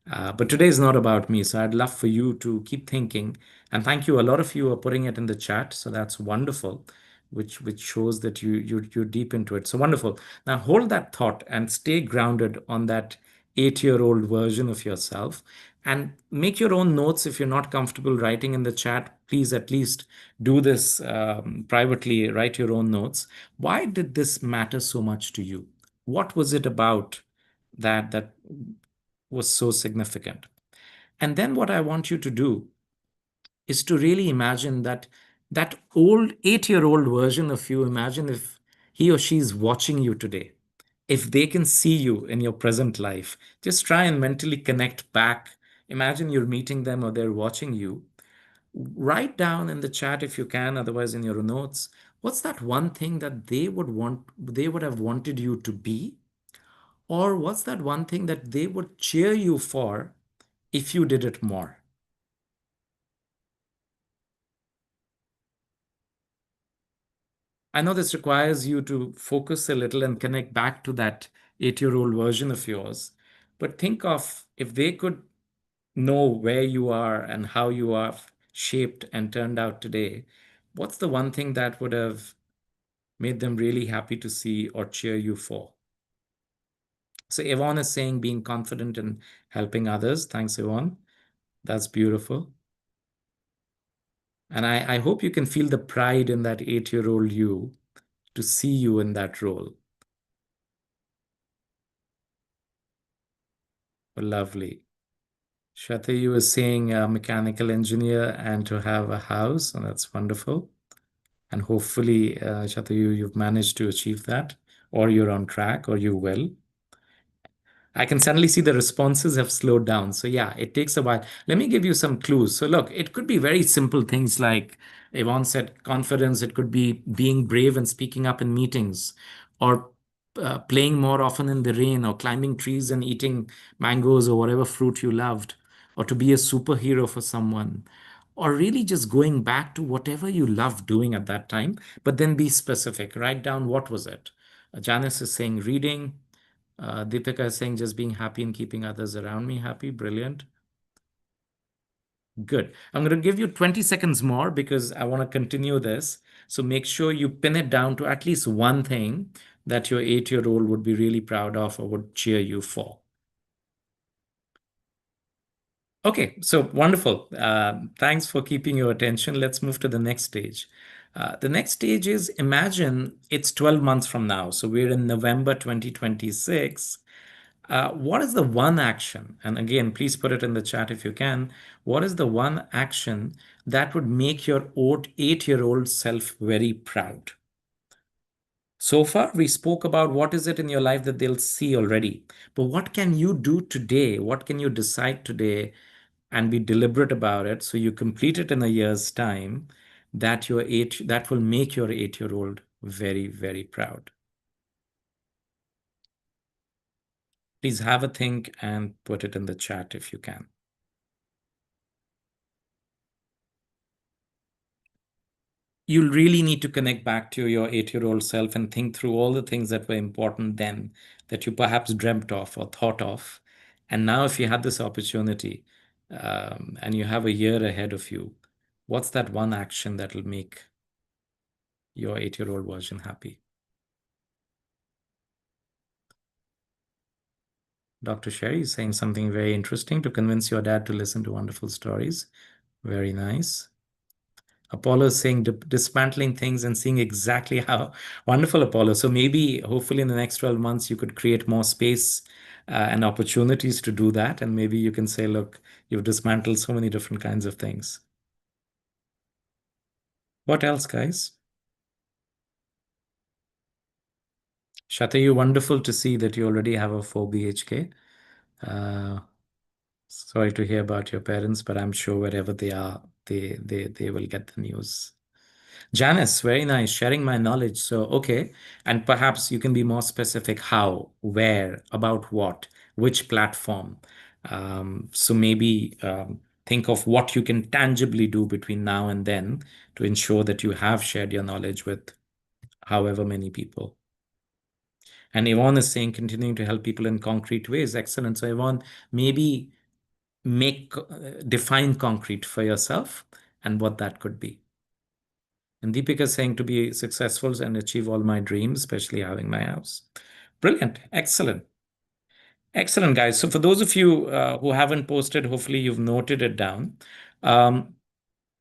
Speaker 3: But today is not about me, so I'd love for you to keep thinking. And thank you. A lot of you are putting it in the chat, so that's wonderful, which shows that you're deep into it. So wonderful. Now hold that thought and stay grounded on that 8-year-old version of yourself. And make your own notes. If you're not comfortable writing in the chat, please at least do this privately, write your own notes. Why did this matter so much to you? What was it about that was so significant? And then what I want you to do is to really imagine that old 8-year-old version of you. Imagine if he or she is watching you today, if they can see you in your present life. Just try and mentally connect back. Imagine you're meeting them or they're watching you. Write down in the chat if you can, otherwise in your notes, what's that one thing that they would have wanted you to be? Or what's that one thing that they would cheer you for if you did it more? I know this requires you to focus a little and connect back to that 8-year-old version of yours. But think of if they could know where you are and how you are shaped and turned out today, what's the one thing that would have made them really happy to see or cheer you for? So Yvonne is saying being confident in helping others. Thanks, Yvonne. That's beautiful. And I hope you can feel the pride in that 8-year-old you to see you in that role. Lovely. Shatayu is saying a mechanical engineer and to have a house, and that's wonderful. And hopefully, Shatayu, you've managed to achieve that, or you're on track, or you will. I can suddenly see the responses have slowed down. So yeah, it takes a while. Let me give you some clues. So look, it could be very simple things like Yvonne said, confidence. It could be being brave and speaking up in meetings, or playing more often in the rain, or climbing trees and eating mangoes or whatever fruit you loved, or to be a superhero for someone, or really just going back to whatever you loved doing at that time, but then be specific. Write down what was it. Janice is saying reading. Deepika is saying just being happy and keeping others around me happy. Brilliant. Good. I'm going to give you 20 seconds more because I want to continue this. So make sure you pin it down to at least one thing that your 8-year-old would be really proud of or would cheer you for. Okay, so wonderful. Thanks for keeping your attention. Let's move to the next stage. The next stage is imagine it's 12 months from now. So we're in November 2026. What is the one action? And again, please put it in the chat if you can. What is the one action that would make your 8-year-old self very proud? So far, we spoke about what is it in your life that they'll see already. But what can you do today? What can you decide today and be deliberate about it so you complete it in a year's time that that will make your 8-year-old very, very proud? Please have a think and put it in the chat if you can. You'll really need to connect back to your 8-year-old self and think through all the things that were important then that you perhaps dreamt of or thought of. And now, if you had this opportunity and you have a year ahead of you, what's that one action that will make your 8-year-old version happy? Dr. Sherry is saying something very interesting: to convince your dad to listen to wonderful stories. Very nice. Apollo is saying dismantling things and seeing exactly how wonderful, Apollo. So maybe, hopefully, in the next 12 months, you could create more space and opportunities to do that. And maybe you can say, look, you've dismantled so many different kinds of things. What else, guys? Shatayu, wonderful to see that you already have a 4 BHK. Sorry to hear about your parents, but I'm sure wherever they are, they will get the news. Janice, very nice, sharing my knowledge. So, okay. And perhaps you can be more specific: how, where, about what, which platform. So maybe think of what you can tangibly do between now and then to ensure that you have shared your knowledge with however many people. And Yvonne is saying continuing to help people in concrete ways. Excellent. So Yvonne, maybe define concrete for yourself and what that could be. And Deepika is saying to be successful and achieve all my dreams, especially having my house. Brilliant. Excellent. Excellent, guys. So for those of you who haven't posted, hopefully you've noted it down. Um,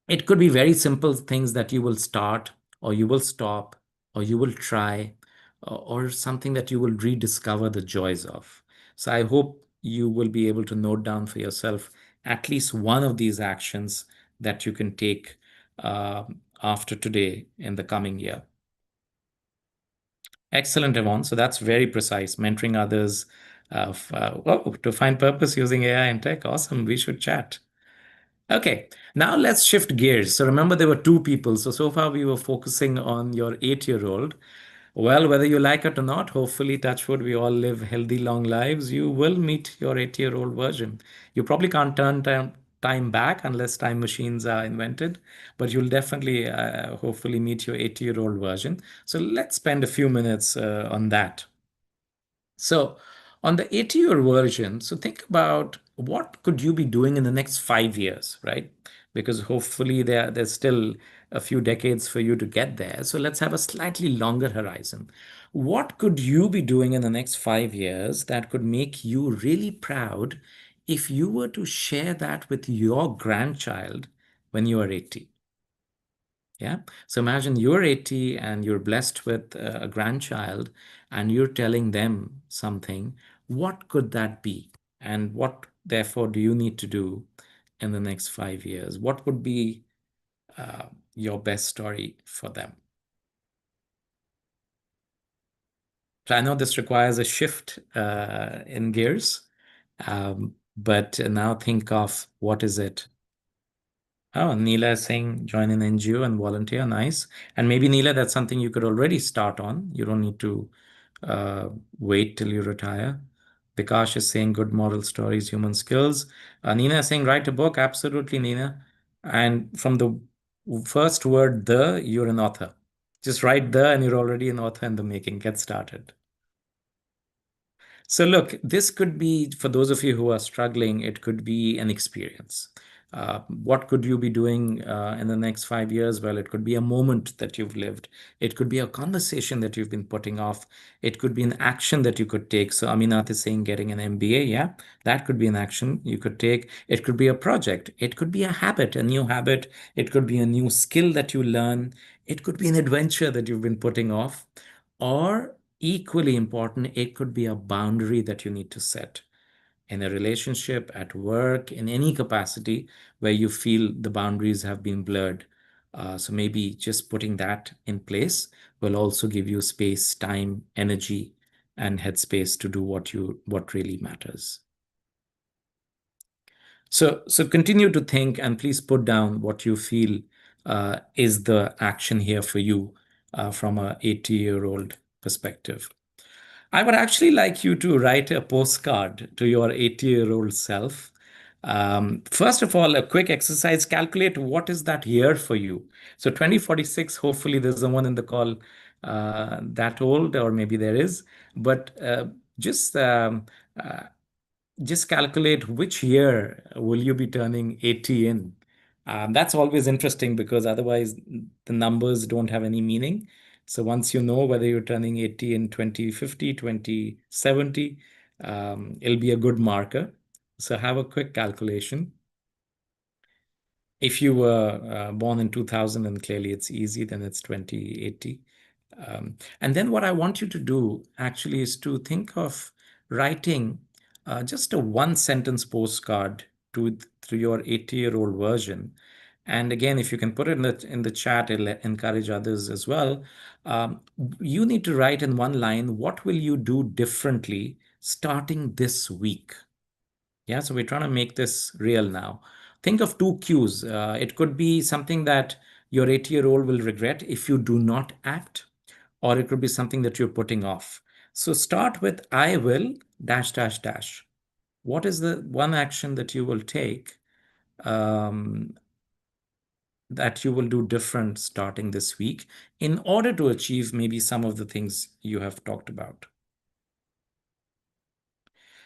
Speaker 3: it could be very simple things that you will start, or you will stop, or you will try, or something that you will rediscover the joys of. So I hope you will be able to note down for yourself at least one of these actions that you can take after today in the coming year. Excellent, Yvonne. So that's very precise. Mentoring others to find purpose using AI and tech. Awesome. We should chat. Okay, now let's shift gears. So remember, there were two people. So far we were focusing on your 8-year-old. Well, whether you like it or not, hopefully, touch wood, we all live healthy, long lives. You will meet your 8-year-old version. You probably can't turn time back unless time machines are invented, but you'll definitely, hopefully, meet your 8-year-old version. So let's spend a few minutes on that. So on the 8-year version, so think about what could you be doing in the next 5 years, right? Because hopefully there's still a few decades for you to get there. So let's have a slightly longer horizon. What could you be doing in the next 5 years that could make you really proud if you were to share that with your grandchild when you are 80? Yeah. So imagine you're 80 and you're blessed with a grandchild and you're telling them something. What could that be? And what, therefore, do you need to do in the next 5 years? What would be your best story for them? So I know this requires a shift in gears, but now think of what is it. Oh, Neela is saying join an NGO and volunteer. Nice. And maybe, Neela, that's something you could already start on. You don't need to uh, wait till you retire. Vikash is saying good moral stories, human skills. Nina is saying write a book. Absolutely, Nina. And from the first word, you're an author. Just write and you're already an author in the making. Get started. So look, this could be, for those of you who are struggling, it could be an experience. What could you be doing in the next 5 years? Well, it could be a moment that you've lived. It could be a conversation that you've been putting off. It could be an action that you could take. So Aminath is saying getting an MBA. Yeah, that could be an action you could take. It could be a project. It could be a habit, a new habit. It could be a new skill that you learn. It could be an adventure that you've been putting off. Or equally important, it could be a boundary that you need to set in a relationship, at work, in any capacity where you feel the boundaries have been blurred. So maybe just putting that in place will also give you space, time, energy, and headspace to do what really matters. So continue to think and please put down what you feel is the action here for you from a 80-year-old perspective. I would actually like you to write a postcard to your 80-year-old self. First of all, a quick exercise, calculate what is that year for you. So 2046, hopefully there's someone in the call that old, or maybe there is, but just uh, just calculate which year will you be turning 80 in. That's always interesting because otherwise the numbers don't have any meaning. So once you know whether you're turning 80 in 2050, 2070, it'll be a good marker. So have a quick calculation. If you were born in 2000, and clearly it's easy, then it's 2080. And then what I want you to do actually is to think of writing just a one-sentence postcard to your 80-year-old version. And again, if you can put it in the chat, it'll encourage others as well. You need to write in one line, what will you do differently starting this week? Yeah, so we're trying to make this real now. Think of two cues. It could be something that your 80-year-old will regret if you do not act, or it could be something that you're putting off. So start with I will dash dash dash. What is the one action that you will take um, that you will do different starting this week in order to achieve maybe some of the things you have talked about?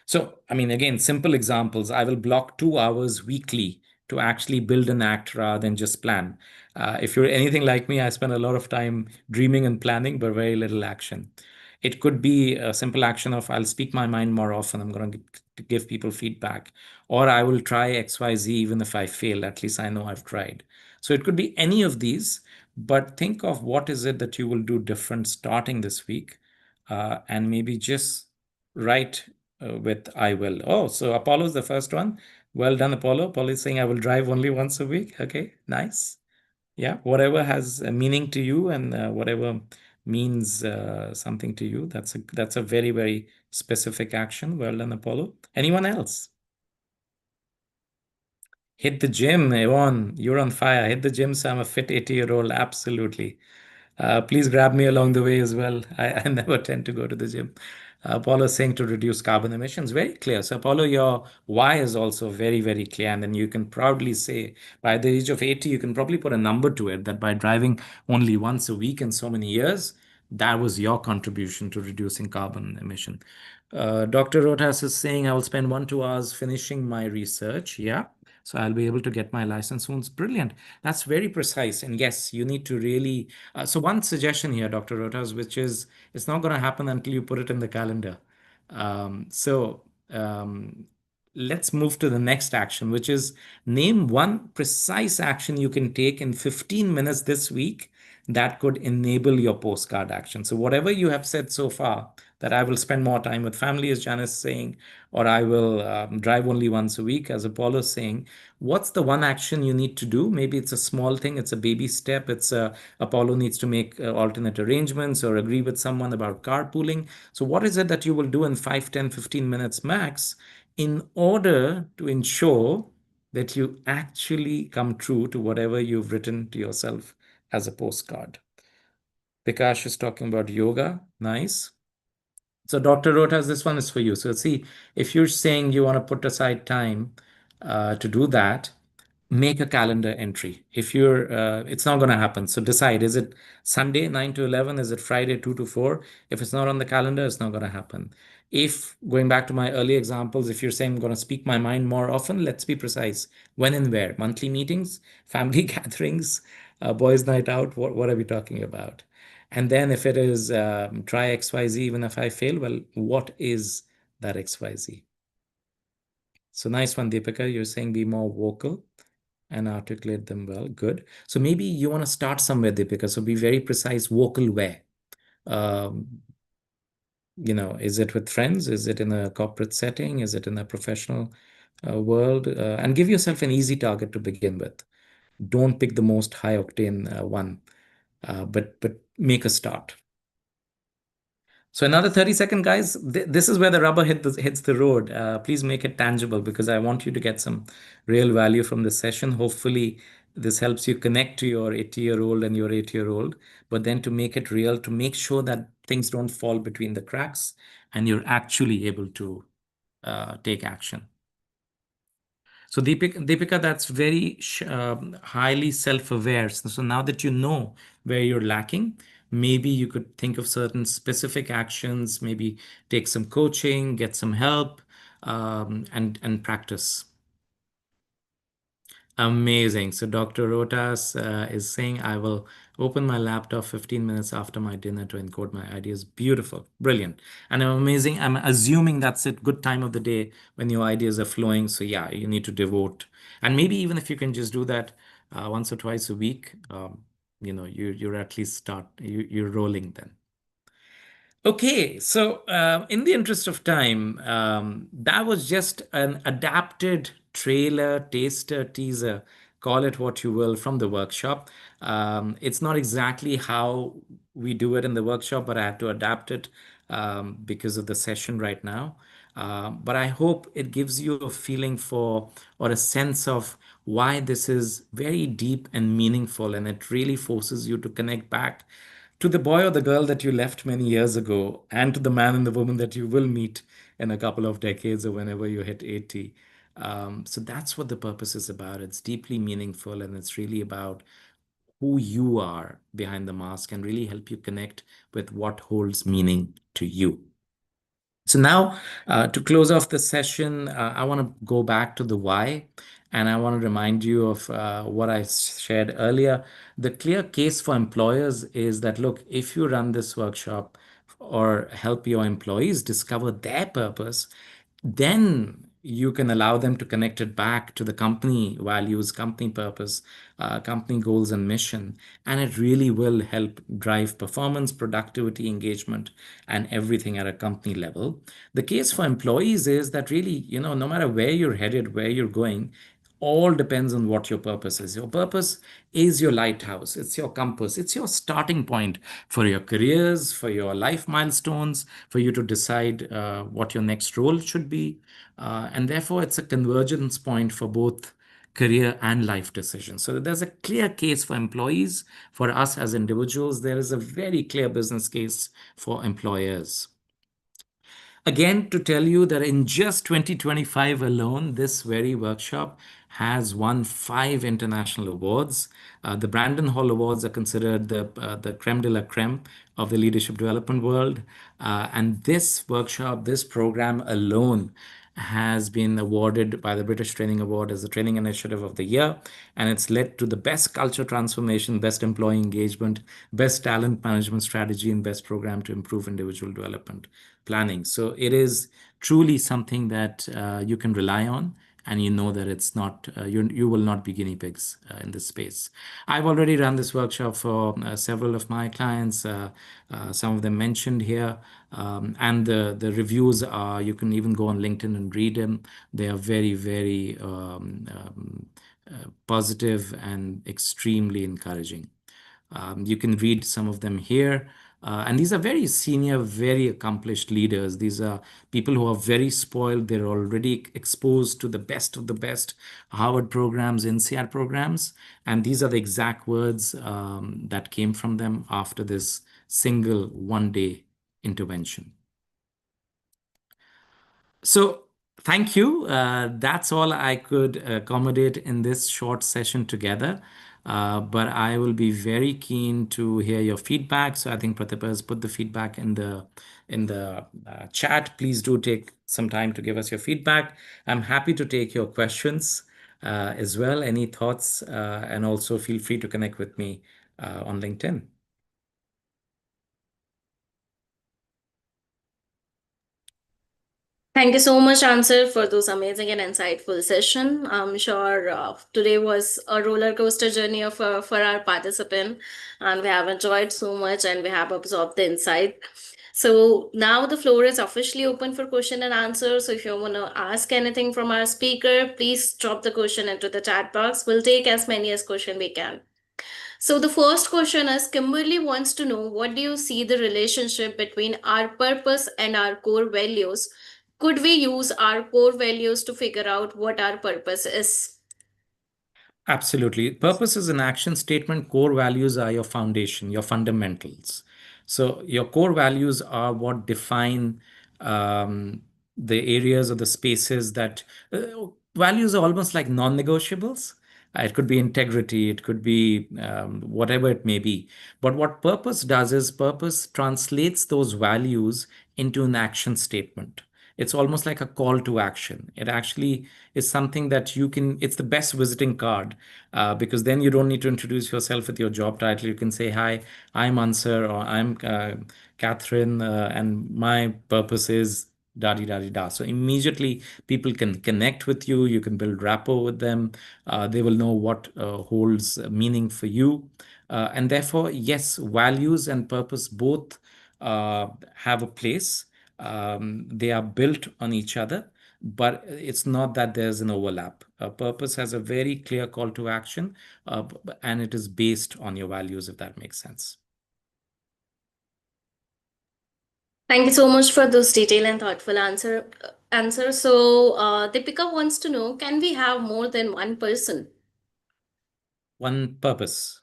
Speaker 3: So, I mean, again, simple examples. I will block 2 hours weekly to actually build an act rather than just plan. If you're anything like me, I spend a lot of time dreaming and planning, but very little action. It could be a simple action of I'll speak my mind more often. I'm going to give people feedback, or I will try XYZ even if I fail. At least I know I've tried. So it could be any of these, but think of what is it that you will do different starting this week, and maybe just write with I will. Oh, so Apollo's the first one. Well done, Apollo. Apollo is saying I will drive only once a week. Okay, nice. Yeah, whatever has a meaning to you and whatever means something to you, that's a very, very specific action. Well done, Apollo. Anyone else? Hit the gym, Yvonne. You're on fire. Hit the gym, so I'm a fit 80-year-old. Absolutely. Please grab me along the way as well. I never tend to go to the gym. Apollo is saying to reduce carbon emissions. Very clear. So, Apollo, your why is also very, very clear. And then you can proudly say by the age of 80, you can probably put a number to it that by driving only once a week in so many years, that was your contribution to reducing carbon emission. Dr. Rotas is saying I will spend 1 2 hours finishing my research. Yeah. So I'll be able to get my license soon. It's brilliant. That's very precise. And yes, you need to really. So one suggestion here, Dr. Rotas, which is it's not going to happen until you put it in the calendar. So let's move to the next action, which is name one precise action you can take in 15 minutes this week that could enable your postcard action. So whatever you have said so far, that I will spend more time with family, as Janice is saying, or I will drive only once a week, as Apollo is saying, what's the one action you need to do? Maybe it's a small thing, it's a baby step. Apollo needs to make alternate arrangements or agree with someone about carpooling. So what is it that you will do in 5, 10, 15 minutes max in order to ensure that you actually come true to whatever you've written to yourself as a postcard? Vikash is talking about yoga. Nice. So Dr. Rotas, this one is for you. So see, if you're saying you want to put aside time to do that, make a calendar entry. If it's not going to happen. So decide, is it Sunday 9 to 11? Is it Friday 2 to 4? If it's not on the calendar, it's not going to happen. If going back to my early examples, if you're saying I'm going to speak my mind more often, let's be precise. When and where? Monthly meetings, family gatherings, boys' night out. What are we talking about? And then if it is try XYZ, even if I fail, well, what is that XYZ? So nice one, Deepika. You're saying be more vocal and articulate them well. Good. So maybe you want to start somewhere, Deepika. So be very precise, vocal where. Is it with friends? Is it in a corporate setting? Is it in a professional world? And give yourself an easy target to begin with. Don't pick the most high octane one, but make a start. So another 30-second, guys. This is where the rubber hits the road. Please make it tangible because I want you to get some real value from this session. Hopefully, this helps you connect to your 80-year-old and your 8-year-old, but then to make it real, to make sure that things don't fall between the cracks and you're actually able to take action. So Deepika, that's very highly self-aware. So now that you know where you're lacking, maybe you could think of certain specific actions, maybe take some coaching, get some help, and practice. Amazing. So Dr. Rotas is saying, I will open my laptop 15 minutes after my dinner to encode my ideas. Beautiful. Brilliant. And amazing. I'm assuming that's a good time of the day when your ideas are flowing. So yeah, you need to devote. And maybe even if you can just do that once or twice a week, you're at least you're rolling then. Okay, so in the interest of time, that was just an adapted trailer, taster, teaser, call it what you will, from the workshop. It's not exactly how we do it in the workshop, but I had to adapt it because of the session right now. But I hope it gives you a feeling for or a sense of why this is very deep and meaningful, and it really forces you to connect back to the boy or the girl that you left many years ago, and to the man and the woman that you will meet in a couple of decades or whenever you hit 80. So that's what the purpose is about. It's deeply meaningful, and it's really about who you are behind the mask and really help you connect with what holds meaning to you. So now, to close off the session, I want to go back to the why, and I want to remind you of what I shared earlier. The clear case for employers is that, look, if you run this workshop or help your employees discover their purpose, then you can allow them to connect it back to the company values, company purpose, company goals and mission. And it really will help drive performance, productivity, engagement, and everything at a company level. The case for employees is that really, no matter where you're headed, where you're going, all depends on what your purpose is. Your purpose is your lighthouse, it's your compass, it's your starting point for your careers, for your life milestones, for you to decide what your next role should be. And therefore, it's a convergence point for both career and life decisions. So there's a clear case for employees. For us as individuals, there is a very clear business case for employers. Again, to tell you that in just 2025 alone, this very workshop has won 5 international awards. The Brandon Hall Awards are considered the creme de la creme of the leadership development world. And this workshop, this program alone, has been awarded by the British Training Award as the Training Initiative of the Year. And it's led to the best culture transformation, best employee engagement, best talent management strategy, and best program to improve individual development planning. So it is truly something that you can rely on, and you know that it's not you will not be guinea pigs in this space. I've already run this workshop for several of my clients. Some of them mentioned here, and the reviews are, you can even go on LinkedIn and read them. They are very, very positive and extremely encouraging. You can read some of them here. And these are very senior, very accomplished leaders. These are people who are very spoiled. They're already exposed to the best of the best Harvard programs, INSEAD programs. And these are the exact words that came from them after this single one-day intervention. So thank you. That's all I could accommodate in this short session together. But I will be very keen to hear your feedback. So I think Pratibha has put the feedback in the chat. Please do take some time to give us your feedback. I'm happy to take your questions as well. Any thoughts? And also feel free to connect with me on LinkedIn.
Speaker 2: Thank you so much, Answer, for those amazing and insightful session. I'm sure today was a roller coaster journey for our participant, and we have enjoyed so much and we have absorbed the insight. So now the floor is officially open for question and answer. So if you want to ask anything from our speaker, please drop the question into the chat box. We'll take as many as question we can. So the first question is Kimberly wants to know, what do you see the relationship between our purpose and our core values? Could we use our core values to figure out what our purpose is?
Speaker 3: Absolutely. Purpose is an action statement. Core values are your foundation, your fundamentals. So your core values are what define the areas or the spaces that values are almost like non-negotiables. It could be integrity, it could be whatever it may be. But what purpose does is purpose translates those values into an action statement. It's almost like a call to action. It actually is something that it's the best visiting card because then you don't need to introduce yourself with your job title. You can say, hi, I'm Ansar, or I'm Catherine, and my purpose is da di da di da. So immediately people can connect with you. You can build rapport with them. They will know what holds meaning for you. And therefore, yes, values and purpose both have a place. They are built on each other, but it's not that there's an overlap. Purpose has a very clear call to action, and it is based on your values, if that makes sense.
Speaker 2: Thank you so much for those detailed and thoughtful answer. So Deepika wants to know, can we have more than one person?
Speaker 3: One purpose.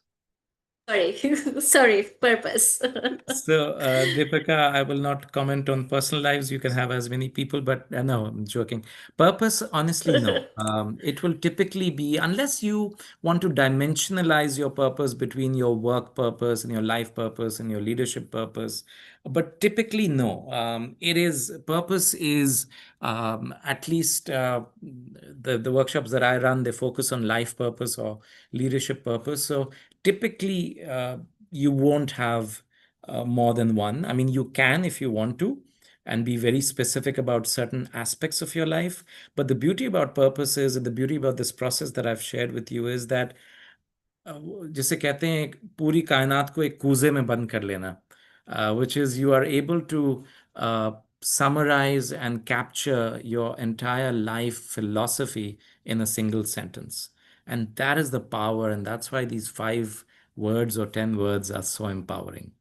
Speaker 2: Sorry, sorry, purpose.
Speaker 3: So, Deepika, I will not comment on personal lives. You can have as many people, but no, I'm joking. Purpose, honestly, no. It will typically be, unless you want to dimensionalize your purpose between your work purpose and your life purpose and your leadership purpose. But typically, no. Purpose is at least the workshops that I run, they focus on life purpose or leadership purpose. So typically, you won't have more than one. I mean, you can if you want to, and be very specific about certain aspects of your life. But the beauty about purpose is, and the beauty about this process that I've shared with you is that जिसे कहते हैं पूरी कायनात को एक कूजे में बंद कर लेना, which is you are able to summarize and capture your entire life philosophy in a single sentence. And that is the power, and that's why these 5 words or 10 words are so empowering.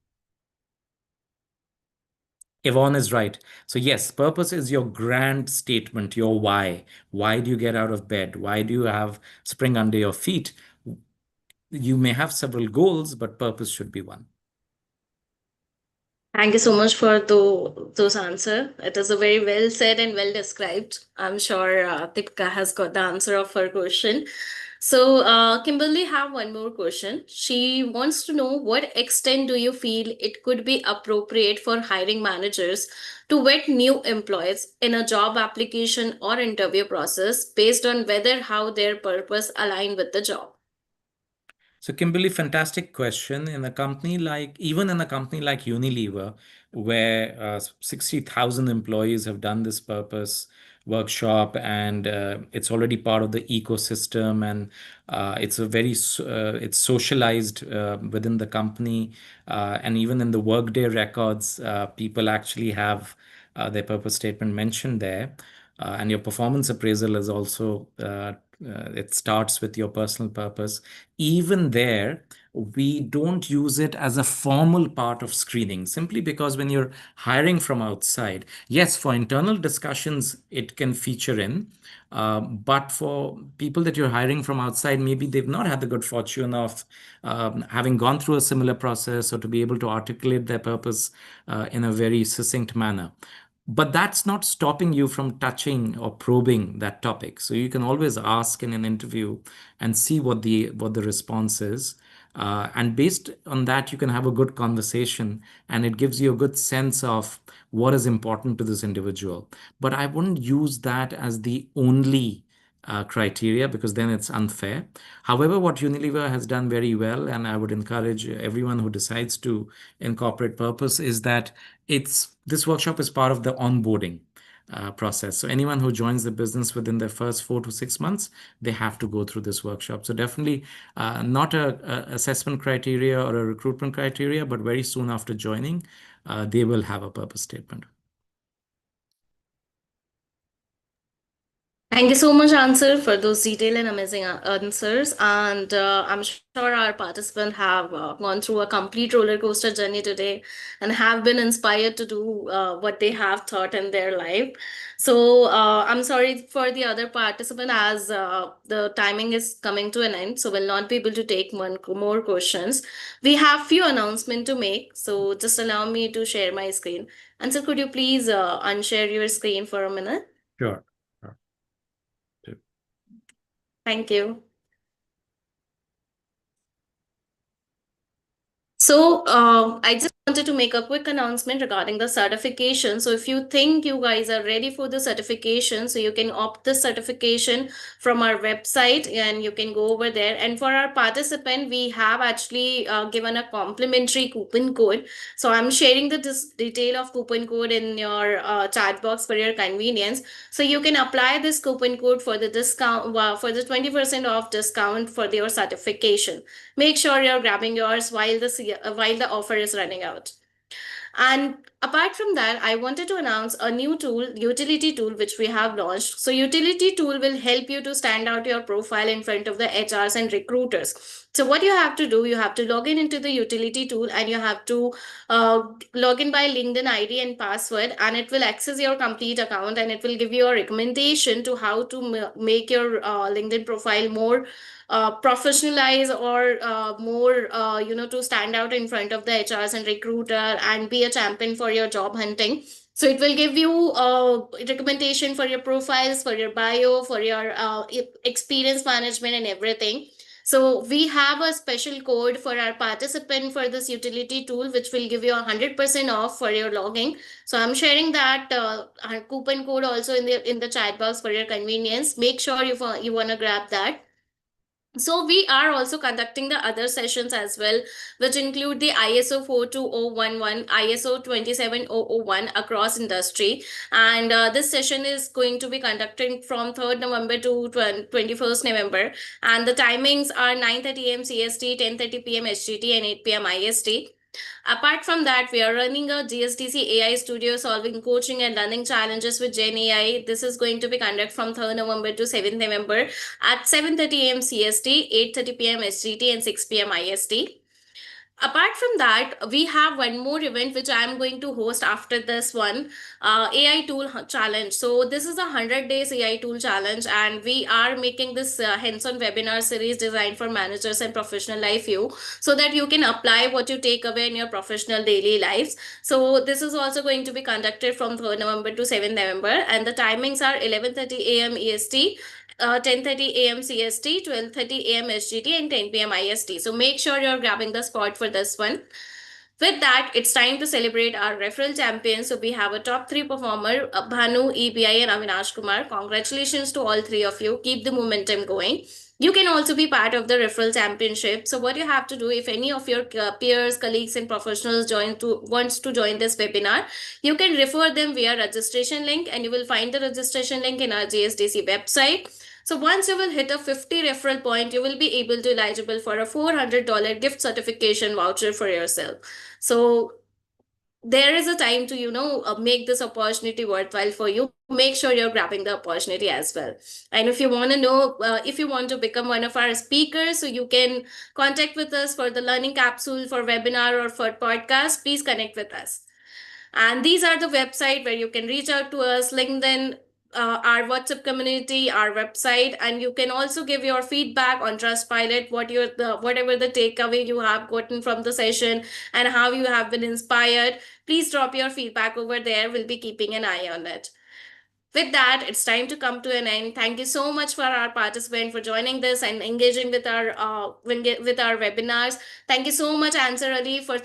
Speaker 3: Yvonne is right. So, yes, purpose is your grand statement, your why. Why do you get out of bed? Why do you have spring under your feet? You may have several goals, but purpose should be one.
Speaker 2: Thank you so much for those answer. It is a very well said and well described. I'm sure Tipka has got the answer of her question. So Kimberly have one more question. She wants to know what extent do you feel it could be appropriate for hiring managers to vet new employees in a job application or interview process based on whether how their purpose align with the job?
Speaker 3: So, Kimberly, fantastic question. Even in a company like Unilever, where 60,000 employees have done this purpose workshop, and it's already part of the ecosystem, and it's socialized within the company, and even in the workday records, people actually have their purpose statement mentioned there. And your performance appraisal is also it starts with your personal purpose. Even there, we don't use it as a formal part of screening, simply because when you're hiring from outside, yes, for internal discussions, it can feature in. But for people that you're hiring from outside, maybe they've not had the good fortune of having gone through a similar process, or to be able to articulate their purpose in a very succinct manner. But that's not stopping you from touching or probing that topic. So you can always ask in an interview and see what the response is. And based on that, you can have a good conversation, and it gives you a good sense of what is important to this individual. But I wouldn't use that as the only criteria, because then it's unfair. However, what Unilever has done very well, and I would encourage everyone who decides to incorporate purpose, is that this workshop is part of the onboarding process. So anyone who joins the business within their first 4 to 6 months, they have to go through this workshop. So definitely not a assessment criteria or a recruitment criteria, but very soon after joining, they will have a purpose statement.
Speaker 2: Thank you so much, Answer, for those detailed and amazing answers. And I'm sure our participants have gone through a complete roller coaster journey today and have been inspired to do what they have thought in their life. So I'm sorry for the other participant, as the timing is coming to an end, so we'll not be able to take more questions. We have few announcements to make, so just allow me to share my screen. Answer, could you please unshare your screen for a minute?
Speaker 3: Sure.
Speaker 2: Thank you. So I just wanted to make a quick announcement regarding the certification. So if you think you guys are ready for the certification, so you can opt the certification from our website and you can go over there. And for our participant, we have actually given a complimentary coupon code. So I'm sharing the detail of coupon code in your chat box for your convenience. So you can apply this coupon code for the discount, for the 20% off discount for your certification. Make sure you're grabbing yours while the offer is running out. And apart from that, I wanted to announce a new tool, utility tool, which we have launched. So utility tool will help you to stand out your profile in front of the HRs and recruiters. So what you have to do, you have to log in into the utility tool, and you have to log in by LinkedIn ID and password, and it will access your complete account, and it will give you a recommendation to how to make your LinkedIn profile more professionalize or more to stand out in front of the HRs and recruiter and be a champion for your job hunting. So it will give you a recommendation for your profiles, for your bio, for your experience management and everything. So we have a special code for our participant for this utility tool, which will give you 100% off for your logging. So I'm sharing that coupon code also in the chat box for your convenience. Make sure you want to grab that. So we are also conducting the other sessions as well, which include the ISO 42011, ISO 27001 across industry. And this session is going to be conducting from 3rd November to 21st November. And the timings are 9:30 a.m. CST, 10:30 p.m. HGT, and 8 p.m. IST. Apart from that, we are running a GSDC AI Studio solving coaching and learning challenges with Gen AI. This is going to be conducted from 3rd November to 7th November at 7:30 a.m. CST, 8:30 p.m. SGT, and 6 p.m. IST. Apart from that, we have one more event which I am going to host after this one, AI tool challenge. So this is a 100 days AI tool challenge, and we are making this hands-on webinar series designed for managers and professional life view, so that you can apply what you take away in your professional daily lives. So this is also going to be conducted from 3rd November to 7th November, and the timings are 11:30 a.m. EST, 10:30 a.m. CST, 12:30 a.m. SGT, and 10 p.m. IST. So make sure you're grabbing the spot for this one. With that, it's time to celebrate our referral champions. So we have a top 3 performer, Bhanu, EBI, and Avinash Kumar. Congratulations to all 3 of you. Keep the momentum going. You can also be part of the referral championship. So what you have to do, if any of your peers, colleagues, and professionals wants to join this webinar, you can refer them via registration link, and you will find the registration link in our GSDC website. So once you will hit a 50 referral point, you will be able to eligible for a $400 gift certification voucher for yourself. So there is a time to, make this opportunity worthwhile for you. Make sure you're grabbing the opportunity as well. And if you want to know, if you want to become one of our speakers, so you can contact with us for the learning capsule, for webinar, or for podcast, please connect with us. And these are the website where you can reach out to us, LinkedIn, our WhatsApp community, our website, and you can also give your feedback on Trustpilot, whatever the takeaway you have gotten from the session and how you have been inspired. Please drop your feedback over there. We'll be keeping an eye on it. With that, it's time to come to an end. Thank you so much for our participant for joining this and engaging with our webinars. Thank you so much, Answer Ali, for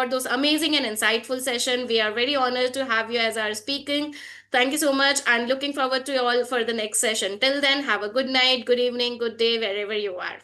Speaker 2: those amazing and insightful session. We are very honored to have you as our speaking. Thank you so much, and looking forward to you all for the next session. Till then, have a good night, good evening, good day, wherever you are.